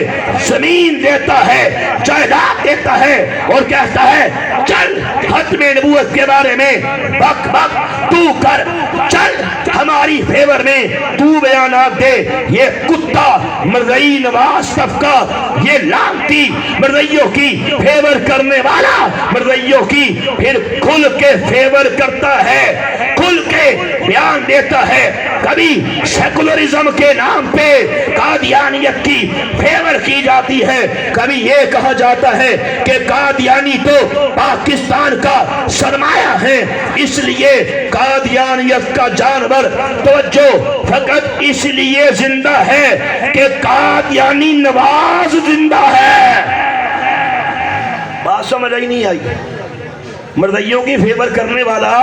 زمین دیتا ہے، جائیداد دیتا ہے، اور کہتا ہے چل ختم نبوت کے بارے میں بک بک تو کر، چل ہماری فیور میں تو بیانات دے۔ یہ کتا مرزائی نواز طبقہ، یہ لعنتی مرزائیوں کی فیور کرنے والا مرزائیوں کی پھر کھل کے فیور کرتا ہے، کھل کے میں بیان دیتا ہے کبھی سیکولرزم کے نام پہ قادیانیت کی فیور کی جاتی ہے، کبھی یہ کہا جاتا ہے کہ قادیانی تو پاکستان کا سرمایہ ہے، اس لیے قادیانیت کا جانور توجہ فقط اس لیے زندہ ہے کہ قادیانی نواز زندہ ہے۔ بات سمجھ آئی نہیں آئی؟ مردیوں کی فیور کرنے والا،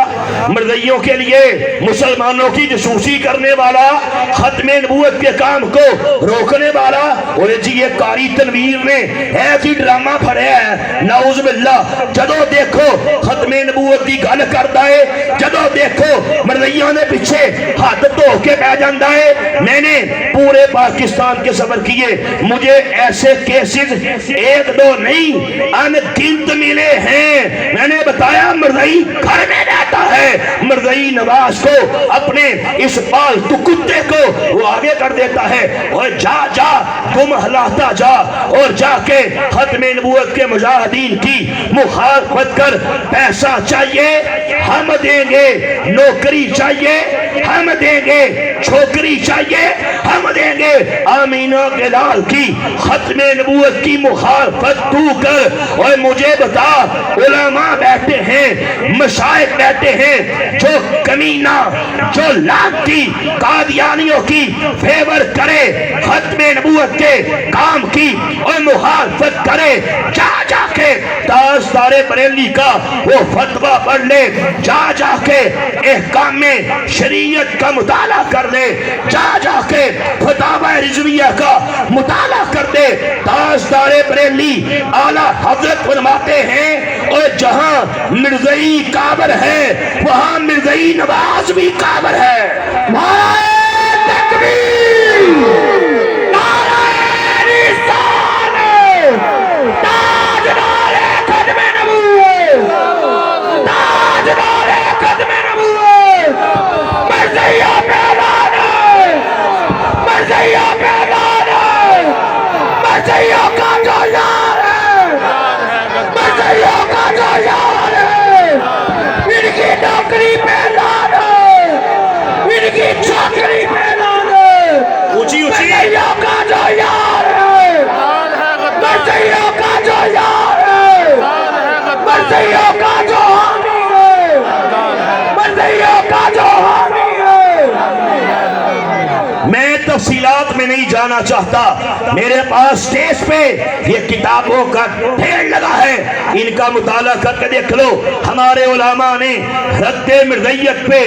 مردیوں کے لیے مسلمانوں کی جسوسی کرنے والا، ختم نبوت کے کام کو روکنے والا، اور جی یہ قاری تنویر نے ایسی ڈرامہ پڑھیا ہے نعوذ باللہ، جدو دیکھو ختم نبوت کی گل کرتا ہے، جدو دیکھو مردیوں نے پیچھے ہاتھ دھو کے بہ جاتا ہے۔ میں نے پورے پاکستان کے سفر کیے، مجھے ایسے کیسز ایک دو نہیں ان گنت ملے ہیں۔ میں نے بتایا مرزائی گھر میں رہتا ہے، مرزائی نواز کو اپنے اس پالتو کتے کو وہ آگے کر دیتا ہے، اور جا جا تم ہلاتا جا اور جا کے ختم نبوت کے مجاہدین کی مخالفت کر۔ پیسہ چاہیے ہم دیں گے، نوکری چاہیے ہم دیں گے، چھوکری چاہیے ہم دیں گے۔ آمینہ بلال کی ختم نبوت کی مخالفت تو کر، اور مجھے بتا علماء بیٹھے ہیں، مشائخ بیٹھے ہیں، جو کمینہ جو لعنتی قادیانیوں کی فیور کرے، ختم نبوت کے کام کی اور مخالفت کرے، جا جا کے تاجدار بریلی کا وہ فتویٰ پڑھ لے، جا جا کے احکام شریعت کا مطالعہ کر لے، جا جا کے فتاوی رضویہ کا مطالعہ کر دے۔ تاجدار بریلی اعلیٰ حضرت فرماتے ہیں، اور جہاں مرزائی کابر ہے وہاں مرزائی نواز بھی کابر ہے۔ نعرہ تکبیر، نعرہ رسالت، تاجدار ختم نبوت، تاجدار ختم نبوت، مرزائیہ پہ لعنت، مرزائیہ پہ لعنت، مرزائیوں کا جو یار ہے، مرزائیوں کا جو یار ہے، ان کی نوکری پہ لعنت، ان کی چوکری پہ لعنت، مرزائیوں کا جو یار ہے، مرزائیوں کا جو یار ہے، مرزائیوں کا جو حامی ہے، مرزائیوں کا جو حامی ہے۔ میں تفصیلات میں نہیں جانا چاہتا، میرے پاس سٹیج پہ یہ کتابوں کا ڈھیر لگا ہے، ان کا مطالعہ کر کے دیکھ لو۔ ہمارے علماء نے رد مرزائیت پہ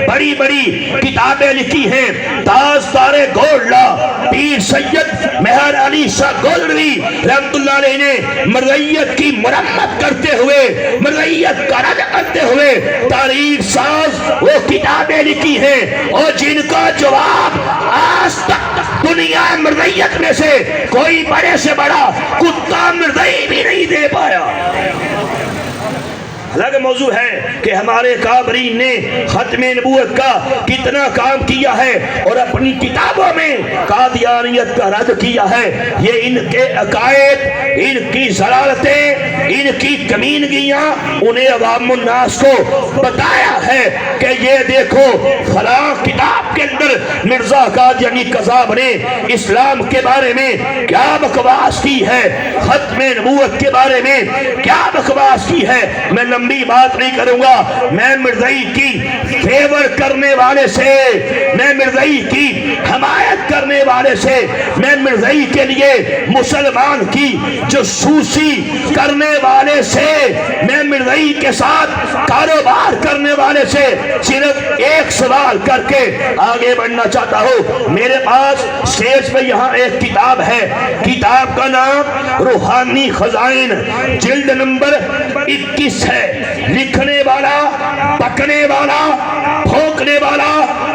بڑی بڑی کتابیں لکھی ہیں۔ تاجدار گولڈا پیر سید مہر علی شاہ گولڈوی رحمت اللہ علیہ نے مرزائیت کی مرمت کرتے ہوئے، مرزائیت کا رد کرتے ہوئے تاریخ ساز وہ کتابیں لکھی ہیں، اور جن کا جواب آج تک دنیا مرزائیت میں سے کوئی بڑے سے بڑا کتا مرزائی بھی نہیں دے پایا۔ الگ موضوع ہے کہ ہمارے کابرین نے ختم نبوت کا کتنا کام کیا ہے اور اپنی کتابوں میں قادیانیت کا رد کیا ہے۔ یہ ان کے عقائد، ان کی ضلالتیں، ان کی کمینگیاں انہیں عوام الناس کو بتایا ہے کہ یہ دیکھو فلاں کتاب کے اندر مرزا قادیانی قذاب نے اسلام کے بارے میں کیا بکواس کی ہے، ختم نبوت کے بارے میں کیا بکواس کی ہے۔ میں لمبی بات نہیں کروں گا، میں مرزائی کی فیور کرنے والے سے، میں مرزائی کی حمایت کرنے والے سے، میں مرزائی کے لیے مسلمان کی جسوسی کرنے والے سے، میں مرزائی کے ساتھ کاروبار کرنے والے سے صرف ایک سوال کر کے آگے بڑھنا چاہتا ہوں۔ میرے پاس سٹیج پہ یہاں ایک کتاب ہے، کتاب کا نام روحانی خزائن، جلد نمبر 21 ہے۔ لکھنے والا، پکنے والا، پھونکنے والا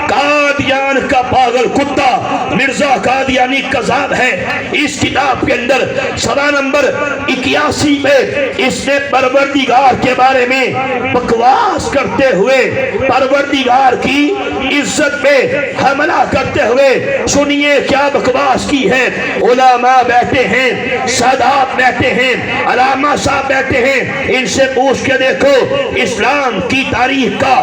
قادیان کا پاگل الکتا مرزا قادیانی کذاب ہے۔ اس کتاب کے اندر صفحہ نمبر 81 میں اس نے پروردگار کے بارے میں بکواس کرتے ہوئے پروردگار کی عزت پہ حملہ کرتے ہوئے سنیے کیا بکواس کی ہے۔ علماء بیٹھے ہیں، سادات بیٹھے ہیں، علامہ صاحب بیٹھے ہیں، ان سے پوچھ کے دیکھو اسلام کی تاریخ کا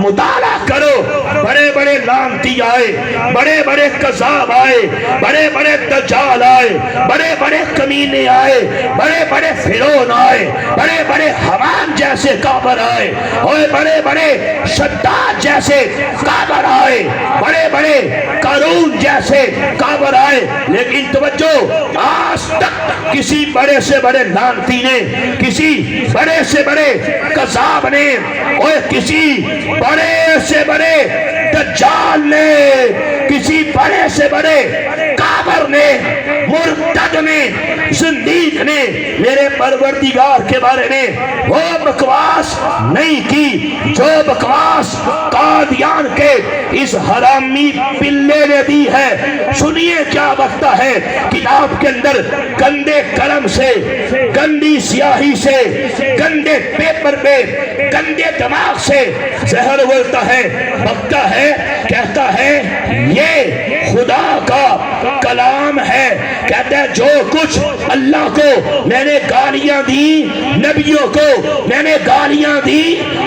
مطالعہ کرو۔ بڑے بڑے لعنتی آئے، بڑے بڑے کذاب آئے، بڑے بڑے دجال آئے، بڑے بڑے کمینے آئے، بڑے بڑے فرعون آئے، بڑے بڑے حمان جیسے کافر آئے، اور بڑے بڑے شداد جیسے کافر آئے، بڑے بڑے قارون جیسے کافر آئے، لیکن توجہ، آج تک کسی بڑے سے بڑے لعنتی نے، کسی بڑے سے بڑے کذاب نے، اور کسی بڑے سے بڑے دجال نے، کسی بڑے سے بڑے کافر نے، مرتد نے، زندیق نے میرے پروردگار کے بارے میں وہ بکواس نہیں کی جو بکواس قادیان کے اس حرامی پلے نے دی ہے۔ سنیے کیا بکتا ہے کتاب کے اندر، گندے قلم سے، گندی سیاہی سے، گندے پیپر پہ، گندے دماغ سے زہر اگلتا ہے، بکتا ہے، کہتا ہے یہ خدا کا کلام ہے، کہتا ہے جو کچھ اللہ کو میں نے گالیاں دی، نبیوں کو میں نے گالیاں دی،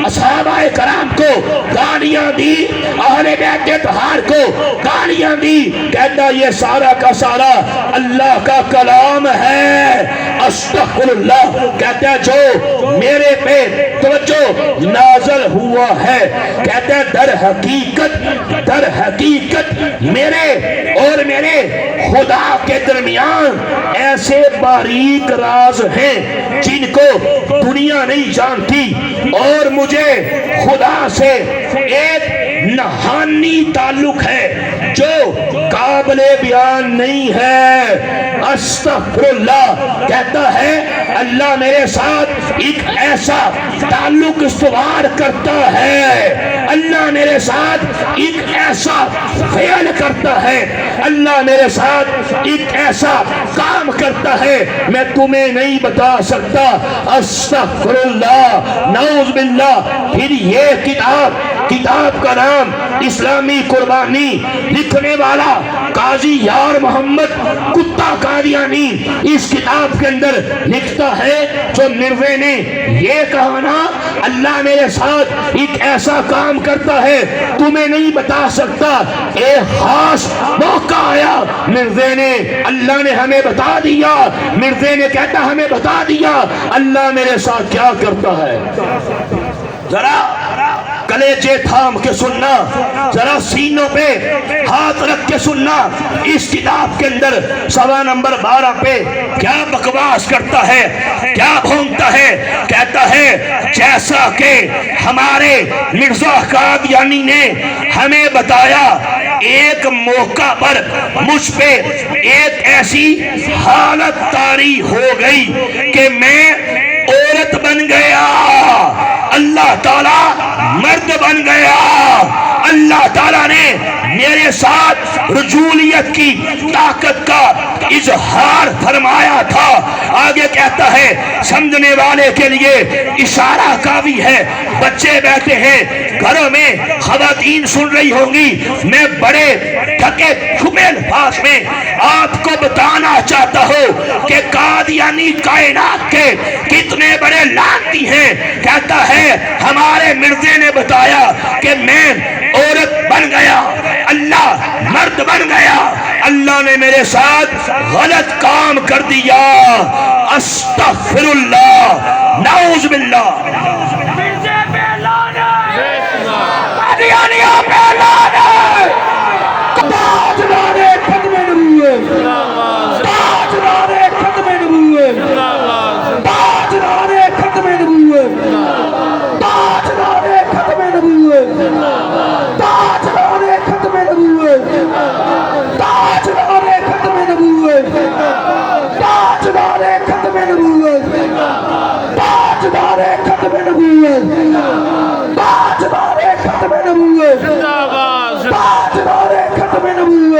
اصحابہ کرام کو گالیاں دی، اہل بیت اطہار کو گالیاں دی، کہتا یہ سارا کا سارا اللہ کا کلام ہے۔ استغفر اللہ، کہتا ہے جو میرے پہ توجہ نازل ہوا ہے، کہتا ہے در حقیقت میرے اور میرے خدا کے درمیان ایسے باریک راز ہیں جن کو دنیا نہیں جانتی، اور مجھے خدا سے ایک نہانی تعلق ہے جو قابل بیان نہیں ہے۔ استغفر اللہ، کہتا ہے اللہ میرے ساتھ ایک ایسا تعلق استوار کرتا ہے، اللہ میرے ساتھ ایک ایسا فعل کرتا ہے، اللہ میرے ساتھ ایک ایسا کام کرتا ہے میں تمہیں نہیں بتا سکتا۔ استغفر اللہ، نعوذ باللہ۔ پھر یہ کتاب کا نام اسلامی قربانی، لکھنے والا قاضی یار محمد کتا قادیانی اس کتاب کے اندر لکھتا ہے جو مرزے نے یہ کہا نا اللہ میرے ساتھ ایک ایسا کام کرتا ہے تمہیں نہیں بتا سکتا، ایک خاص موقع آیا، مرزے نے، اللہ نے ہمیں بتا دیا، مرزے نے کہتا ہمیں بتا دیا اللہ میرے ساتھ کیا کرتا ہے۔ ذرا کلیجے تھام کے سننا، ذرا سینوں پہ ہاتھ رکھ کے سننا، اس کتاب کے اندر صفحہ نمبر 12 پہ کیا بکواس کرتا ہے، کیا بھونگتا ہے، کہتا ہے جیسا کہ ہمارے مرزا قادیانی نے ہمیں بتایا ایک موقع پر مجھ پہ ایک ایسی حالت طاری ہو گئی کہ میں عورت بن گیا، اللہ تعالیٰ مرد بن گیا، اللہ تعالیٰ نے میرے ساتھ رجولیت کی طاقت کا اظہار فرمایا تھا۔ آگے کہتا ہے سمجھنے والے کے لیے اشارہ کافی ہے، بچے بیٹھے ہیں گھروں میں، خواتین سن رہی ہوں گی، میں بڑے تھکے چھپے الفاظ میں آپ کو بتانا چاہتا ہوں کہ قادیانی کائنات کے کتنے بڑے لعنتی ہیں۔ کہتا ہے ہمارے مرزے نے بتایا کہ میں عورت بن گیا، اللہ مرد بن گیا، اللہ نے میرے ساتھ غلط کام کر دیا۔ استغفر اللہ، نعوذ باللہ۔ مرزے پہ لعنت، قادیانیوں پہ لعنت۔ تاجدار ختم نبوت، تاجدار ختم نبوت، تاجدار ختم نبوت، تاجدار ختم نبوت، تاجدار ختم نبوت، تاجدار ختم نبوت، تاجدار ختم نبوت، تاجدار ختم نبوت، تاجدار ختم نبوت، تاجدار ختم نبوت۔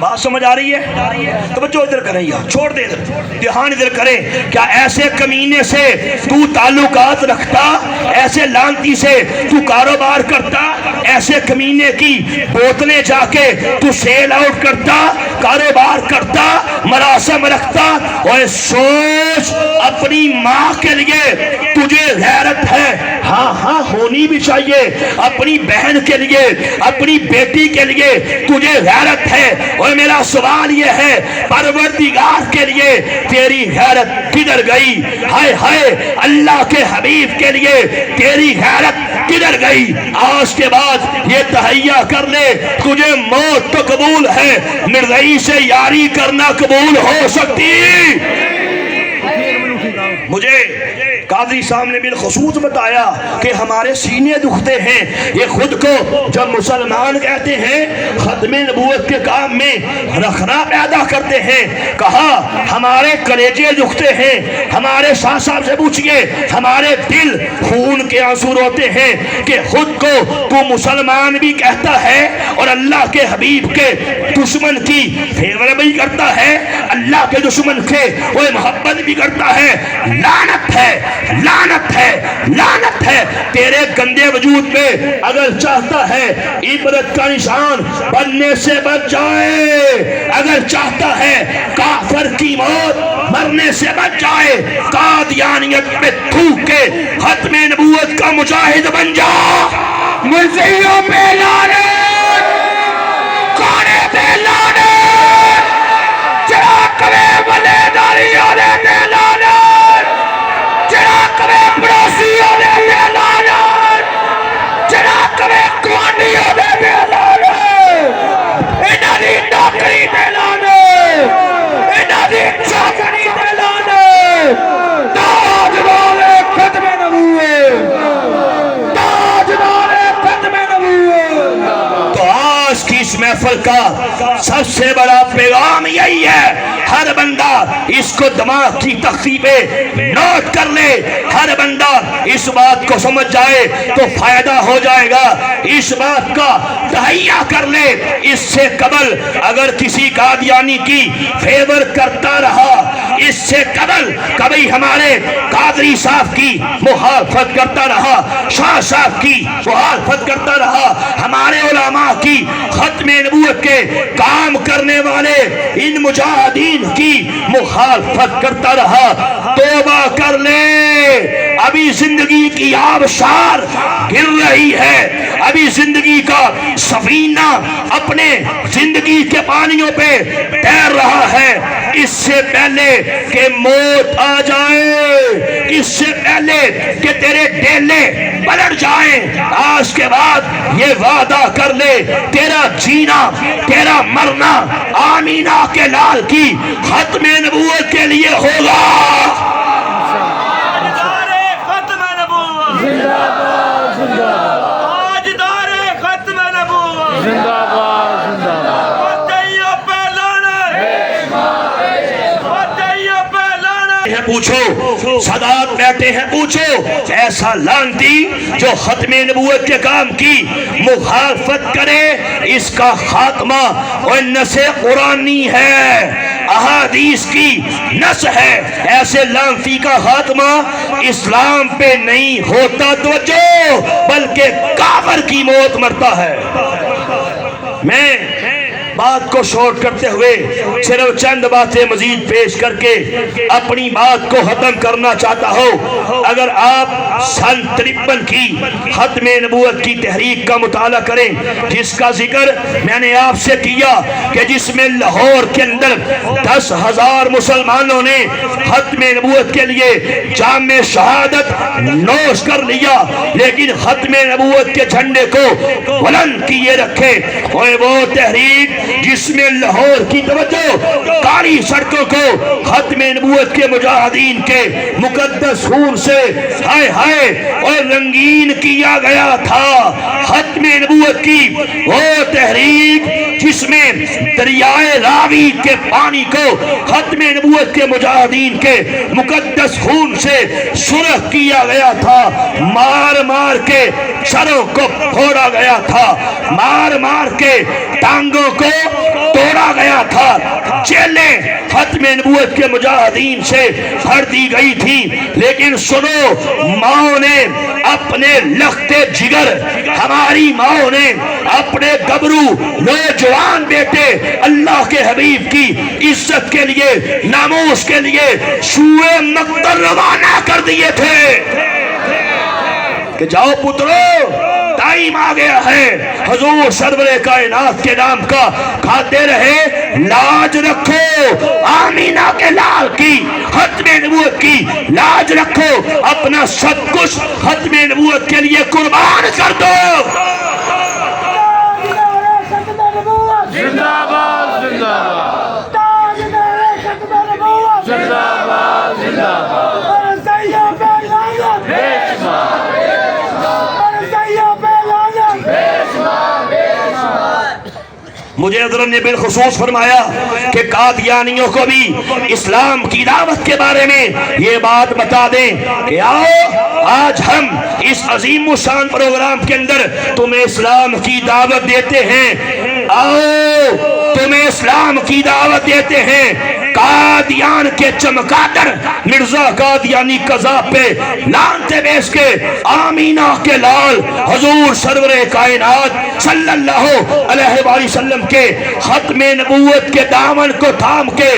بات سمجھ آ رہی ہے؟ توجہ ادھر کریں یار، چھوڑ دے ادھر، دھیان ادھر کریں. کیا ایسے کمینے سے تو تعلقات رکھتا؟ ایسے لانتی سے تو کاروبار کرتا؟ ایسے کمینے کی بوتلیں جا کے تو سیل آؤٹ کرتا، کاروبار کرتا، مراسم رکھتا؟ اور سوچ، اپنی ماں کے لیے تجھے غیرت ہے؟ ہاں ہاں ہونی بھی چاہیے. اپنی بہن کے لیے، اپنی بیٹی کے لیے تجھے غیرت ہے. اور میرا سوال یہ ہے، پروردگار کے لیے تیری غیرت کدھر گئی؟ ہائے ہائے، اللہ کے حبیب کے لیے تیری غیرت کدھر گئی؟ آج کے بعد یہ تہیہ کر لے، تجھے موت تو قبول ہے، مرضی سے یاری کرنا قبول ہو سکتی. مجھے قاضی صاحب نے بالخصوص بتایا کہ ہمارے سینے دکھتے ہیں. یہ خود کو جب مسلمان کہتے ہیں، ختم نبوت کے کام میں رخنا پیدا کرتے ہیں. کہا ہمارے کلیجے دکھتے ہیں. ہمارے شاہ صاحب سے پوچھئے، ہمارے دل خون کے آنسو روتے ہیں کہ خود کو تو مسلمان بھی کہتا ہے اور اللہ کے حبیب کے دشمن کی فیور بھی کرتا ہے، اللہ کے دشمن کے وہ محبت بھی کرتا ہے. لعنت ہے، لعنت ہے، لعنت ہے تیرے گندے وجود پہ. اگر چاہتا ہے عبرت کا نشان بننے سے بچ جائے، اگر چاہتا ہے کافر کی موت مرنے سے بچ جائے، قادیانیت پہ تھوک کے ختم نبوت کا مجاہد بن جا. مرضیوں پہ لعنت، کوڑے پہ لعنت، چراغ میں ولے داری والے پہ لعنت، چراغ میں پڑوسی والے پہ لعنت، چراغ میں گوانڈی والے پہ لعنت، انہاں دی نوکری پہ لعنت، انہاں دی چاکری پہ لعنت. تاجدار ختم نبوت، تاجدار ختم نبوت. تو آج کی اس محفل کا سب سے بڑا پیغام یہی ہے، ہر بندہ اس کو دماغ کی تختی پہ نوٹ کر لے. ہر بندہ اس بات کو سمجھ جائے تو فائدہ ہو جائے گا. اس بات کا تہیہ کر لے، اس سے قبل اگر کسی قادیانی کی فیور کرتا رہا، اس سے قبل کبھی ہمارے قادری صاحب کی مخالفت کرتا رہا، شاہ صاحب کی مخالفت کرتا رہا، ہمارے علماء کی ختم نبوت کے کام کرنے والے ان مجاہدین کی مخالفت کرتا رہا، توبہ کر لے. ابھی زندگی کی آبشار گر رہی ہے، ابھی زندگی کا سفینہ اپنے زندگی کے پانیوں پہ تیر رہا ہے. اس سے پہلے کہ موت آ جائے، اس سے پہلے کہ تیرے ڈیلے پلٹ جائیں، آج کے بعد یہ وعدہ کر لے، تیرا جینا، تیرا مرنا آمینہ کے لال کی ختم نبوت کے لیے ہوگا. ختم نبوت، زندہ باد، زندہ باد، تاجدار ختم نبوت، زندہ باد، زندہ باد. فتحیوں پہ لعنت، فتحیوں پہ لعنت. پوچھو سادات بیٹھے ہیں، پوچھو ایسا لعنتی جو ختم نبوت کے کام کی مخالفت کرے، اس کا خاتمہ اور نس قرآنی ہے، احادیث کی نس ہے. ایسے لعنتی کا خاتمہ اسلام پہ نہیں ہوتا توجہ، بلکہ کافر کی موت مرتا ہے. میں بات کو شارٹ کرتے ہوئے صرف چند باتیں مزید پیش کر کے اپنی بات کو ختم کرنا چاہتا ہوں. اگر آپ سن 53 کی ختم نبوت کی تحریک کا مطالعہ کریں، جس کا ذکر میں نے آپ سے کیا کہ جس میں لاہور کے اندر 10,000 مسلمانوں نے ختم نبوت کے لیے جام شہادت نوش کر لیا، لیکن ختم نبوت کے جھنڈے کو بلند کیے رکھے. وہ تحریک جس میں لاہور کی توجہ کاری ہماری سڑکوں کو ختم نبوت کے مجاہدین کے مقدس خون سے ہائے ہائے اور رنگین کیا گیا تھا۔ ختم نبوت کی وہ تحریک جس میں دریائے راوی کے پانی کو ختم نبوت کے مجاہدین کے مقدس خون سے سرخ کیا گیا تھا، مار مار کے سروں کو پھوڑا گیا تھا، مار مار کے ٹانگوں کو توڑا گیا تھا، جیلیں ختم نبوت کے مجاہدین سے بھر دی گئی تھی۔ لیکن سنو، ماں نے اپنے لختے جگر، ہماری ماں نے اپنے گبرو نوجوان بیٹے اللہ کے حبیب کی عزت کے لیے، ناموس کے لیے سوئے مقتل روانہ کر دیے تھے کہ جاؤ پترو، ٹائم آ گیا ہے، حضور سرور کائنات کے نام کا کھاتے رہے، لاج رکھو، آمینہ کے لال کی ختم نبوت کی لاج رکھو، اپنا سب کچھ ختم نبوت کے لیے قربان کر دو۔ زندہ باد زندہ باد زندہ باد زندہ مجھے حضرت نے بالخصوص فرمایا کہ قادیانیوں کو بھی اسلام کی دعوت کے بارے میں یہ بات بتا دیں کہ آؤ، آج ہم اس عظیم الشان پروگرام کے اندر تمہیں اسلام کی دعوت دیتے ہیں، آؤ تمہیں اسلام کی دعوت دیتے ہیں۔ قادیان کے چمکادر مرزا قادیانی قذاب پہ لانتے بیچ کے آمینہ کے لال حضور سرور کائنات صلی اللہ علیہ وآلہ وسلم کے ختم نبوت کے دامن کو تھام کے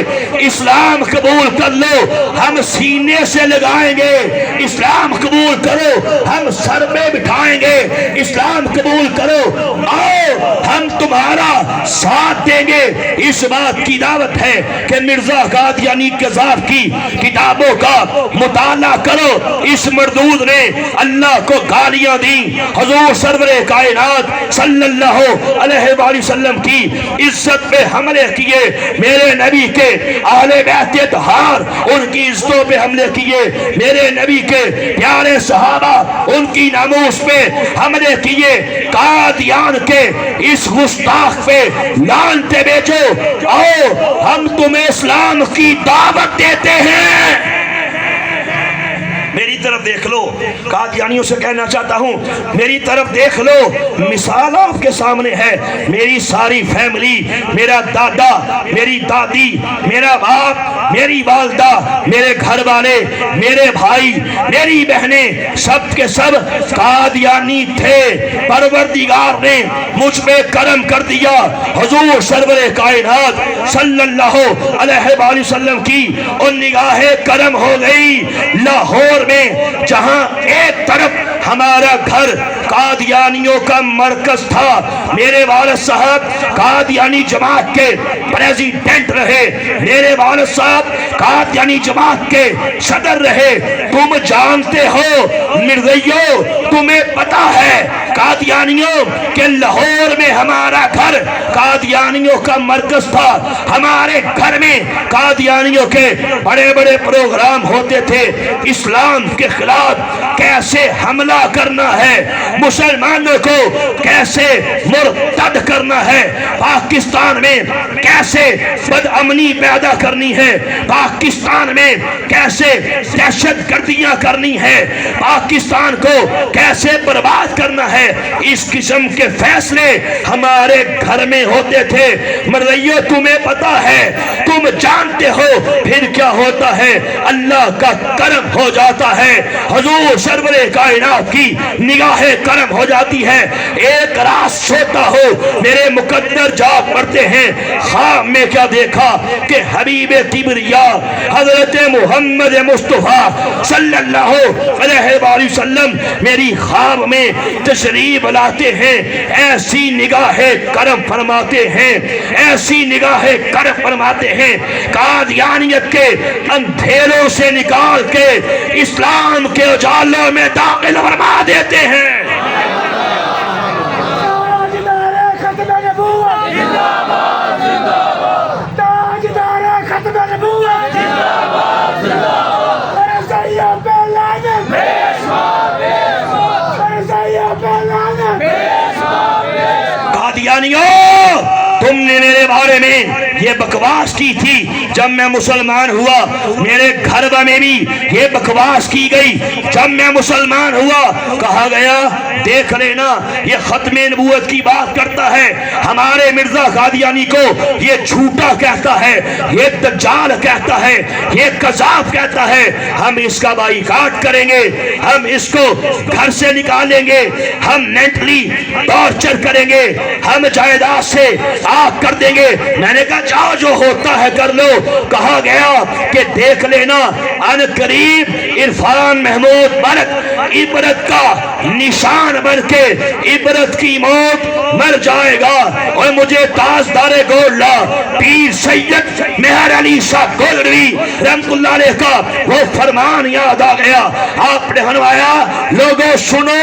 اسلام قبول کر لو، ہم سینے سے لگائیں گے، اسلام قبول کرو، ہم سر میں بٹھائیں گے، اسلام قبول کرو، آؤ ہم تمہارا ساتھ دیں گے۔ اس بات کی دعوت ہے کہ مرزا قادیانی قذاب کی کتابوں کا مطالعہ کرو۔ اس مردود نے اللہ کو گالیاں دی، حضور سرور کائنات صلی اللہ علیہ وآلہ وسلم کی عزت پہ حملے کیے، میرے نبی کے اہل بیت اطہار ان کی عزتوں پہ حملے کیے، میرے نبی کے پیارے صحابہ ان کی ناموس پہ حملے کیے۔ قادیان کے اس گستاخ پہ لعنتیں بیچو، آؤ ہم تمہیں اسلام کی دعوت دیتے ہیں۔ میری طرف دیکھ لو، قادیانیوں سے کہنا چاہتا ہوں میری طرف دیکھ لو، مثال آپ کے سامنے ہے، میری ساری فیملی، میرا دادا، میری دادی، میرا باپ، میری والدہ، میرے گھر والے، میرے بھائی، میری بہنیں، سب کے سب قادیانی تھے۔ پروردگار نے مجھ پہ کرم کر دیا، حضور سرور کائنات صلی اللہ علیہ وآلہ وسلم کی ان نگاہ کرم ہو گئی۔ لاہور میں جہاں ایک طرف ہمارا گھر قادیانیوں کا مرکز تھا، میرے والد صاحب قادیانی جماعت کے پریزیڈنٹ رہے، میرے والد صاحب قادیانی جماعت کے صدر رہے، تم جانتے ہو مرزائیوں، تمہیں پتا ہے قادیانیوں کہ لاہور میں ہمارا گھر قادیانیوں کا مرکز تھا، ہمارے گھر میں قادیانیوں کے بڑے بڑے پروگرام ہوتے تھے، اسلام کے خلاف کیسے حملہ کرنا ہے، مسلمانوں کو کیسے مرتد کرنا ہے، پاکستان میں کیسے بدامنی پیدا کرنی ہے، پاکستان میں کیسے دہشت گردیاں کرنی ہے، پاکستان کو کیسے برباد کرنا ہے، اس قسم کے فیصلے ہمارے گھر میں ہوتے تھے۔ مرزائیوں تمہیں پتا ہے، تم جانتے ہو پھر کیا ہوتا ہے، اللہ کا کرم ہو جاتا ہے، حضور سرور کائنات کی نگاہ کرم ہو جاتی ہے۔ ایک رات سوتا ہو، میرے مقدر جاگ پڑتے ہیں، خواب میں کیا دیکھا کہ حبیب کبریا حضرت محمد مصطفیٰ صلی اللہ علیہ وآلہ وسلم میری خواب میں تشریف لاتے ہیں، ایسی نگاہ کرم فرماتے ہیں، ایسی نگاہ کرم فرماتے ہیں، قادیانیت کے اندھیروں سے نکال کے اسلام کے اجالوں میں داخل فرما دیتے ہیں۔ ختم بارے میں یہ بکواس کی تھی، جب میں مسلمان ہوا میرے گھر میں بھی یہ بکواس کی گئی، جب میں مسلمان ہوا کہا گیا دیکھ لینا یہ ختم نبوت کی بات کرتا ہے، ہمارے مرزا قادیانی کو یہ جھوٹا کہتا ہے، یہ دجال کہتا ہے، یہ کذاب کہتا ہے، ہم اس کا بائیکاٹ کریں گے، ہم اس کو گھر سے نکالیں گے، ہم مینٹلی ٹارچر کریں گے، ہم جائیداد سے آگ کر دیں گے۔ میں نے کہا جاؤ جو ہوتا ہے کر لو۔ کہا گیا کہ دیکھ لینا ان قریب عرفان محمود برق عبرت کا نشان بن کے عبرت کی موت مر جائے گا۔ اور مجھے تاجدار گولڈا پیر سید مہر علی شاہ گولڈوی رحمت اللہ علیہ کا وہ فرمان یاد آ گیا۔ آپ نے فرمایا لوگوں سنو،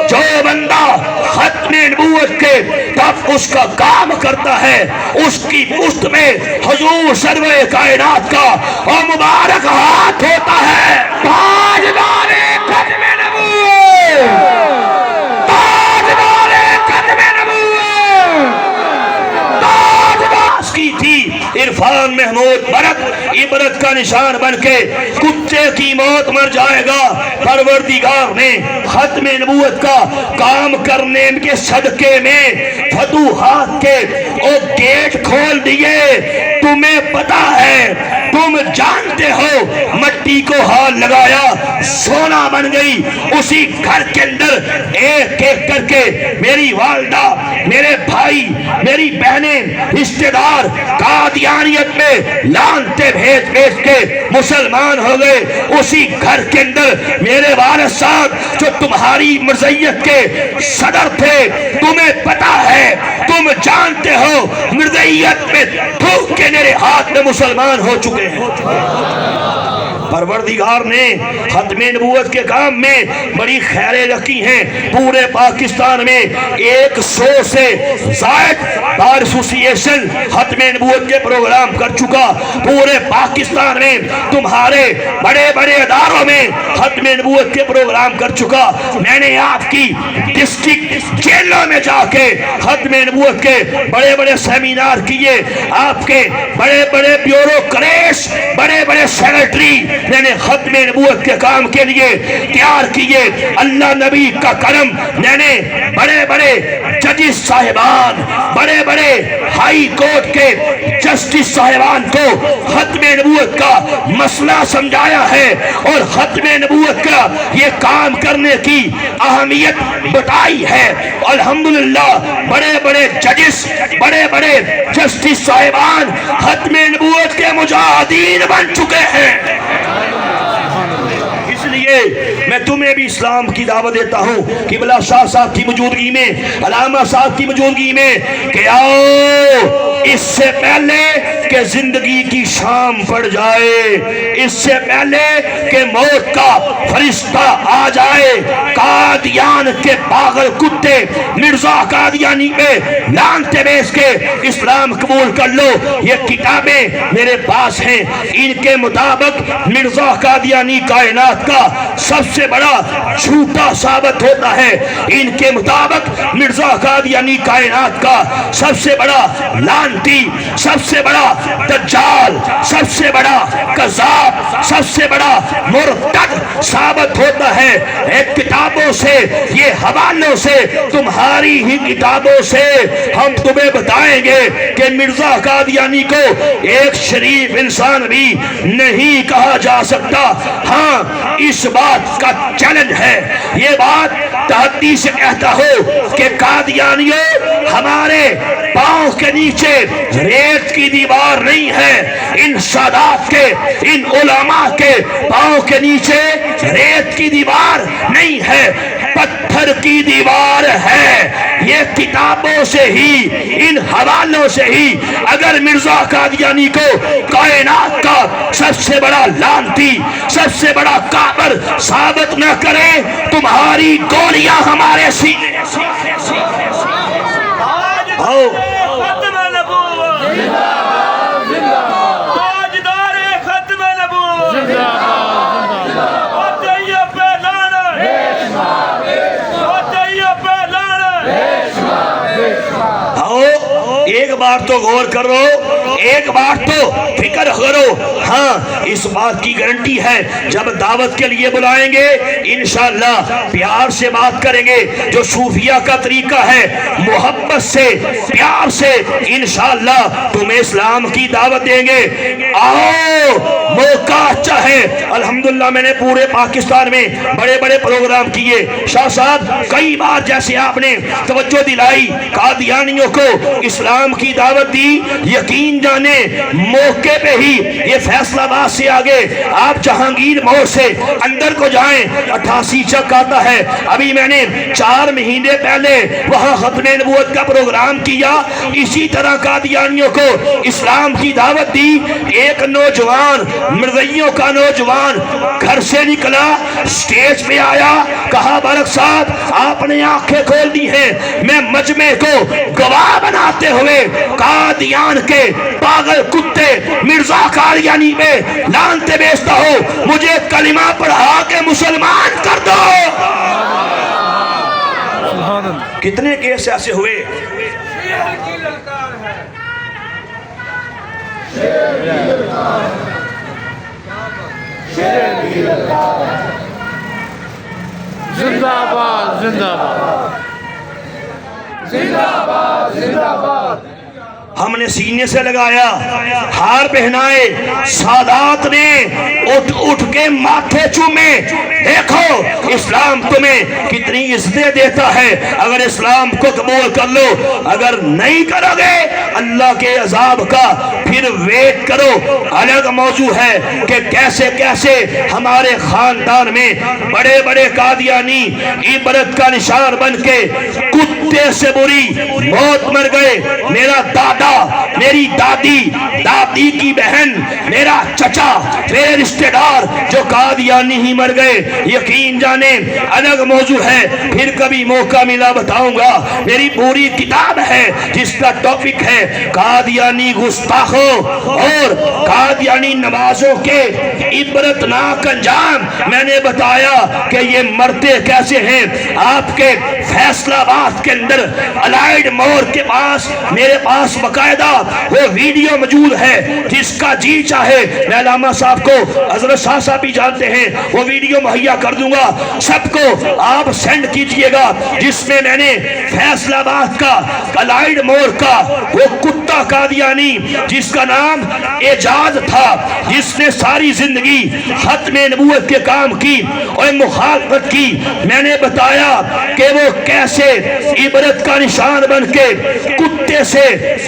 جو بندہ ختم نبوت کے تب اس کا کام کرتا ہے اس کی پشت میں حضور سرور کائنات کا اور مبارک ہاتھ ہوتا ہے۔ تاجدار ختم نبوت، تاجدار ختم نبوت، تاجدار کی تھی عرفان محمود برق عبرت کا نشان بن کے کتے کی موت مر جائے گا۔ پروردگار نے ختم نبوت کا کام کرنے کے صدقے میں فتوحات کے وہ گیٹ کھول دیے۔ تمہیں پتا ہے، تم جانتے ہو، مٹی کو ہاتھ لگایا سونا بن گئی۔ اسی گھر کے اندر ایک ایک کر کے میری والدہ، میرے بھائی، میری بہنیں، رشتہ دار قادیانیت میں لانتے بھیج بھیج کے مسلمان ہو گئے۔ اسی گھر کے اندر میرے والد صاحب جو تمہاری مرزیت کے صدر تھے، تمہیں پتا ہے، تم جانتے ہو، مرزیت میں تھوک کے میرے ہاتھ میں مسلمان ہو چکے ہیں۔ پروردگار نے ختم نبوت کے کام میں بڑی خیریں رکھی ہیں۔ پورے پاکستان میں 100 سے زائد بار ایسوسی ایشن ختم نبوت کے پروگرام کر چکا۔ پورے پاکستان میں تمہارے بڑے بڑے اداروں میں ختم نبوت کے پروگرام کر چکا۔ میں نے آپ کی ڈسٹرکٹ جیلوں میں جا کے ختم نبوت کے بڑے بڑے سیمینار کیے۔ آپ کے بڑے بڑے بیوروکریٹس، بڑے بڑے سیکرٹری میں نے ختم نبوت کے کام کے لیے تیار کیے۔ اللہ نبی کا کرم، میں نے بڑے بڑے ججز صاحبان، بڑے بڑے ہائی کورٹ کے جسٹس صاحبان کو ختم نبوت کا مسئلہ سمجھایا ہے اور ختم نبوت کا یہ کام کرنے کی اہمیت بتائی ہے۔ الحمدللہ بڑے بڑے ججز، بڑے بڑے جسٹس صاحبان ختم نبوت کے مجاہدین بن چکے ہیں۔ اس لیے میں تمہیں بھی اسلام کی دعوت دیتا ہوں قبلہ شاہ صاحب کی موجودگی میں، علامہ صاحب کی موجودگی میں، کہ آؤ اس سے پہلے کہ زندگی کی شام پڑ جائے، اس سے پہلے کہ موت کا فرشتہ آ جائے، قادیان کے پاگل کتے مرزا قادیانی پہ لانتے بیچ کے اسلام قبول کر لو۔ یہ کتابیں میرے پاس ہیں، ان کے مطابق مرزا قادیانی کائنات کا سب سے بڑا جھوٹا ثابت ہوتا ہے۔ ان کے مطابق مرزا قادیانی کائنات کا سب سے بڑا لانتی، سب سے بڑا دجال، سب سے بڑا کذاب، سب سے بڑا مرتد ثابت ہوتا ہے۔ ایک کتابوں سے، یہ حوالوں سے، تمہاری ہی کتابوں سے ہم تمہیں بتائیں گے کہ مرزا قادیانی کو ایک شریف انسان بھی نہیں کہا جا سکتا۔ ہاں اس بات کا چیلنج ہے، یہ بات تحدی سے کہتا ہو کہ قادیانیوں ہمارے پاؤں کے نیچے ریت کی دیوار نہیں ہے، ان سادات کے، ان علماء کے پاؤں کے نیچے ریت کی دیوار نہیں ہے، پتھر کی دیوار ہے۔ یہ کتابوں سے ہی، ان حوالوں سے ہی اگر مرزا قادیانی کو کائنات کا سب سے بڑا لانتی، سب سے بڑا کافر ثابت نہ کرے، تمہاری گولیاں ہمارے سینے۔ آؤ ختم نبوت، تاجدار ختم نبوت، وطیہ پہ لعنت، وطیہ پہ لعنت۔ آؤ ایک بار بار تو غور کرو، ایک بار تو فکر کرو. ہاں اس بات کی گارنٹی ہے جب دعوت کے لیے بلائیں گے انشاءاللہ پیار سے بات کریں گے. جو صوفیہ کا طریقہ ہے محبت سے پیار سے انشاءاللہ تمہیں اسلام کی دعوت دیں گے. آؤ موقع اچھا ہے الحمدللہ. میں نے پورے پاکستان میں بڑے بڑے پروگرام کیے. شاہ صاحب کئی بار جیسے آپ نے توجہ دلائی قادیانیوں کو اسلام کی دعوت دی، یقین جانے موقع پہ ہی یہ فیصلہ آباد سے آگے آپ جہانگیر موڑ سے اندر کو جائیں 88 چک آتا ہے. ابھی میں نے 4 مہینے پہلے وہاں ختم نبوت کا پروگرام کیا. اسی طرح قادیانیوں کو اسلام کی دعوت دی. ایک نوجوان مرزائیوں کا نوجوان گھر سے نکلا، سٹیج پہ آیا، کہا برق صاحب آپ نے آنکھیں کھول دی ہیں، میں مجمع کو گواہ بناتے ہوئے قادیان کے پاگل کتے مرزا قادیانی پہ لعنتیں بیچتا ہوں، مجھے کلمہ پڑھا کے مسلمان کر دو. کتنے کیس ایسے ہوئے؟ زندہ باد زندہ باد زندہ باد زندہ باد. ہم نے سینے سے لگایا، ہار پہنائے، سادات نے اٹھ کے ماتھے چومے. دیکھو اسلام تمہیں کتنی عزتیں دیتا ہے. اگر اسلام کو قبول کر لو، اگر نہیں کرو گے اللہ کے عذاب کا پھر ویٹ کرو. الگ موضوع ہے کہ کیسے کیسے ہمارے خاندان میں بڑے بڑے قادیانی عبرت کا نشان بن کے کتے سے بری موت مر گئے. میرا دادا، میری دادی، دادی کی بہن، میرا چچا، میرے رشتہ دار جو قادیانی ہی مر گئے. یقین جانے الگ موضوع ہے، پھر کبھی موقع ملا بتاؤں گا. میری پوری کتاب ہے جس کا ٹاپک ہے قادیانی گستاخوں اور قادیانی نمازوں کے عبرتناک انجام. میں نے بتایا کہ یہ مرتے کیسے ہیں. آپ کے فیصلہ آباد کے اندر الائیڈ مور کے پاس میرے پاس باقاعدہ وہ ویڈیو موجود ہے. جس کا جی چاہے میں علامہ صاحب کو، حضرت شاہ صاحب بھی جانتے ہیں، وہ ویڈیو مہیا کر دوں گا. سب کو آپ سینڈ کیجئے گا جس میں میں نے فیصلہ آباد کا الائیڈ مور کا وہ کتا قادیانی جس کا نام اعجاز تھا، جس نے ساری زندگی ختم نبوت کے کام کی اور مخالفت کی. میں نے بتایا کہ وہ کیسے عبرت کا نشان بن کے کتے سے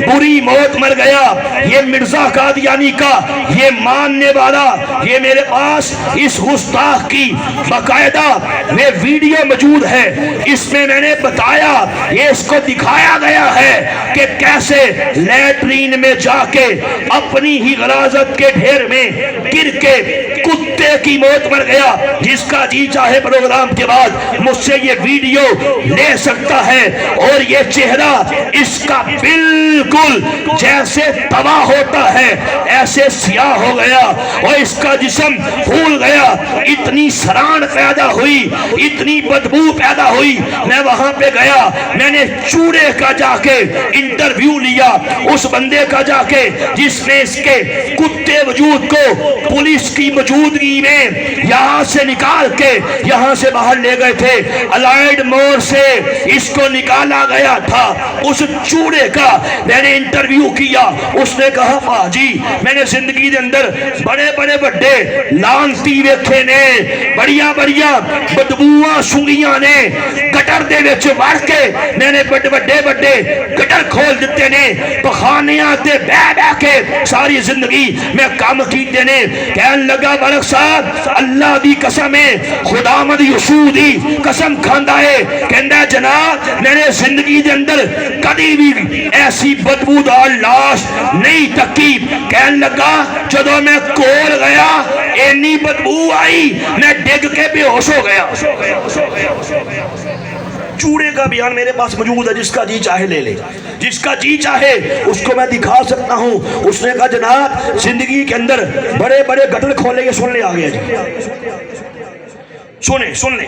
بری موت مر گیا. یہ مرزا قادیانی کا یہ ماننے والا، یہ میرے پاس اس گستاخ کی باقاعدہ یہ ویڈیو موجود ہے. اس میں میں نے بتایا، یہ اس کو دکھایا گیا ہے کہ کیسے لیٹرین میں جا کے اپنی ہی غلاظت کے ڈھیر میں گر کے کتے کی موت مر گیا. جس کا جی چاہے پروگرام کے بعد مجھ سے یہ ویڈیو لے سکتا ہے. اور یہ چہرہ اس کا بالکل جیسے تباہ ہوتا ہے ایسے سیاہ ہو گیا اور اس کا جسم پھول گیا. اتنی سران پیدا ہوئی، اتنی بدبو پیدا ہوئی. میں وہاں پہ گیا، میں نے چوڑے کا جا کے انٹرویو لیا، اس بندے کا جا کے جس نے اس کے کتے وجود کو پولیس کی موجودگی میں یہاں سے نکال کے یہاں سے باہر لے گئے تھے. الائیڈ مور سے اس کو نکالا گیا تھا. اس چوڑے کا میں نے انٹرویو کیا. اس نے کہا پاجی میں نے زندگی دے اندر بڑے بڑے بڑے لانتی ویکھے نے، بڑیا بڑیا بدبوواں سنگیاں نے گٹر دے وچ وڑ کے میں نے بڑے بڑے بڑے گٹر کھول دیتے نے، پخانیاں تے بہ بہ کے ساری زندگی میں کام کیتے نے. کہن لگا برق صاحب اللہ دی قسم ہے، خداوند یسوع دی قسم کھاندا ہے، کہندا جناب میں نے زندگی دے اندر کبھی بھی ایسی بدبودار لاش نہیں تکی. کہن لگا جدو میں کول گیا اینی بدبو آئی میں ڈگ کے بے ہوش ہو گیا. چوڑے کا بیان میرے پاس موجود ہے، جس کا جی چاہے لے لے، جس کا جی چاہے اس کو میں دکھا سکتا ہوں. اس نے کہا جناب زندگی کے اندر بڑے بڑے گٹر کھولے گے. سن لے آ گیا جی، سن لیں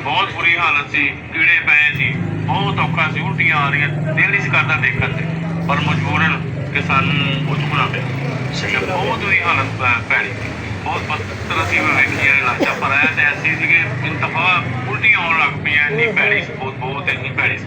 ਬਹੁਤ ਬੁਰੀ ਹਾਲਤ ਸੀ, ਕੀੜੇ ਪਏ ਸੀ, ਬਹੁਤ ਔਖਾ ਸੀ, ਉਲਟੀਆਂ ਆ ਰਹੀਆਂ, ਦਿਲ ਨਹੀਂ ਸੀ ਕਰਦਾ ਦੇਖਣ ਤੇ, ਪਰ ਮਜਬੂਰਨ ਕਿ ਸਾਨੂੰ ਉੱਠਣਾ ਪਿਆ। ਤੇ ਬਹੁਤ ਬੁਰੀ ਹਾਲਤ ਭੈੜੀ ਸੀ, ਬਹੁਤ ਬਦਤਰ ਅਸੀਂ ਵੇਖੀਆਂ ਇਲਾਜਾਂ, ਪਰ ਐ ਤੇ ਐਸੀ ਸੀ ਕਿ ਇੰਤਹਾ ਉਲਟੀਆਂ ਆਉਣ ਲੱਗ ਪਈਆਂ, ਇੰਨੀ ਭੈੜੀ ਸੀ, ਬਹੁਤ ਇੰਨੀ ਭੈੜੀ ਸੀ।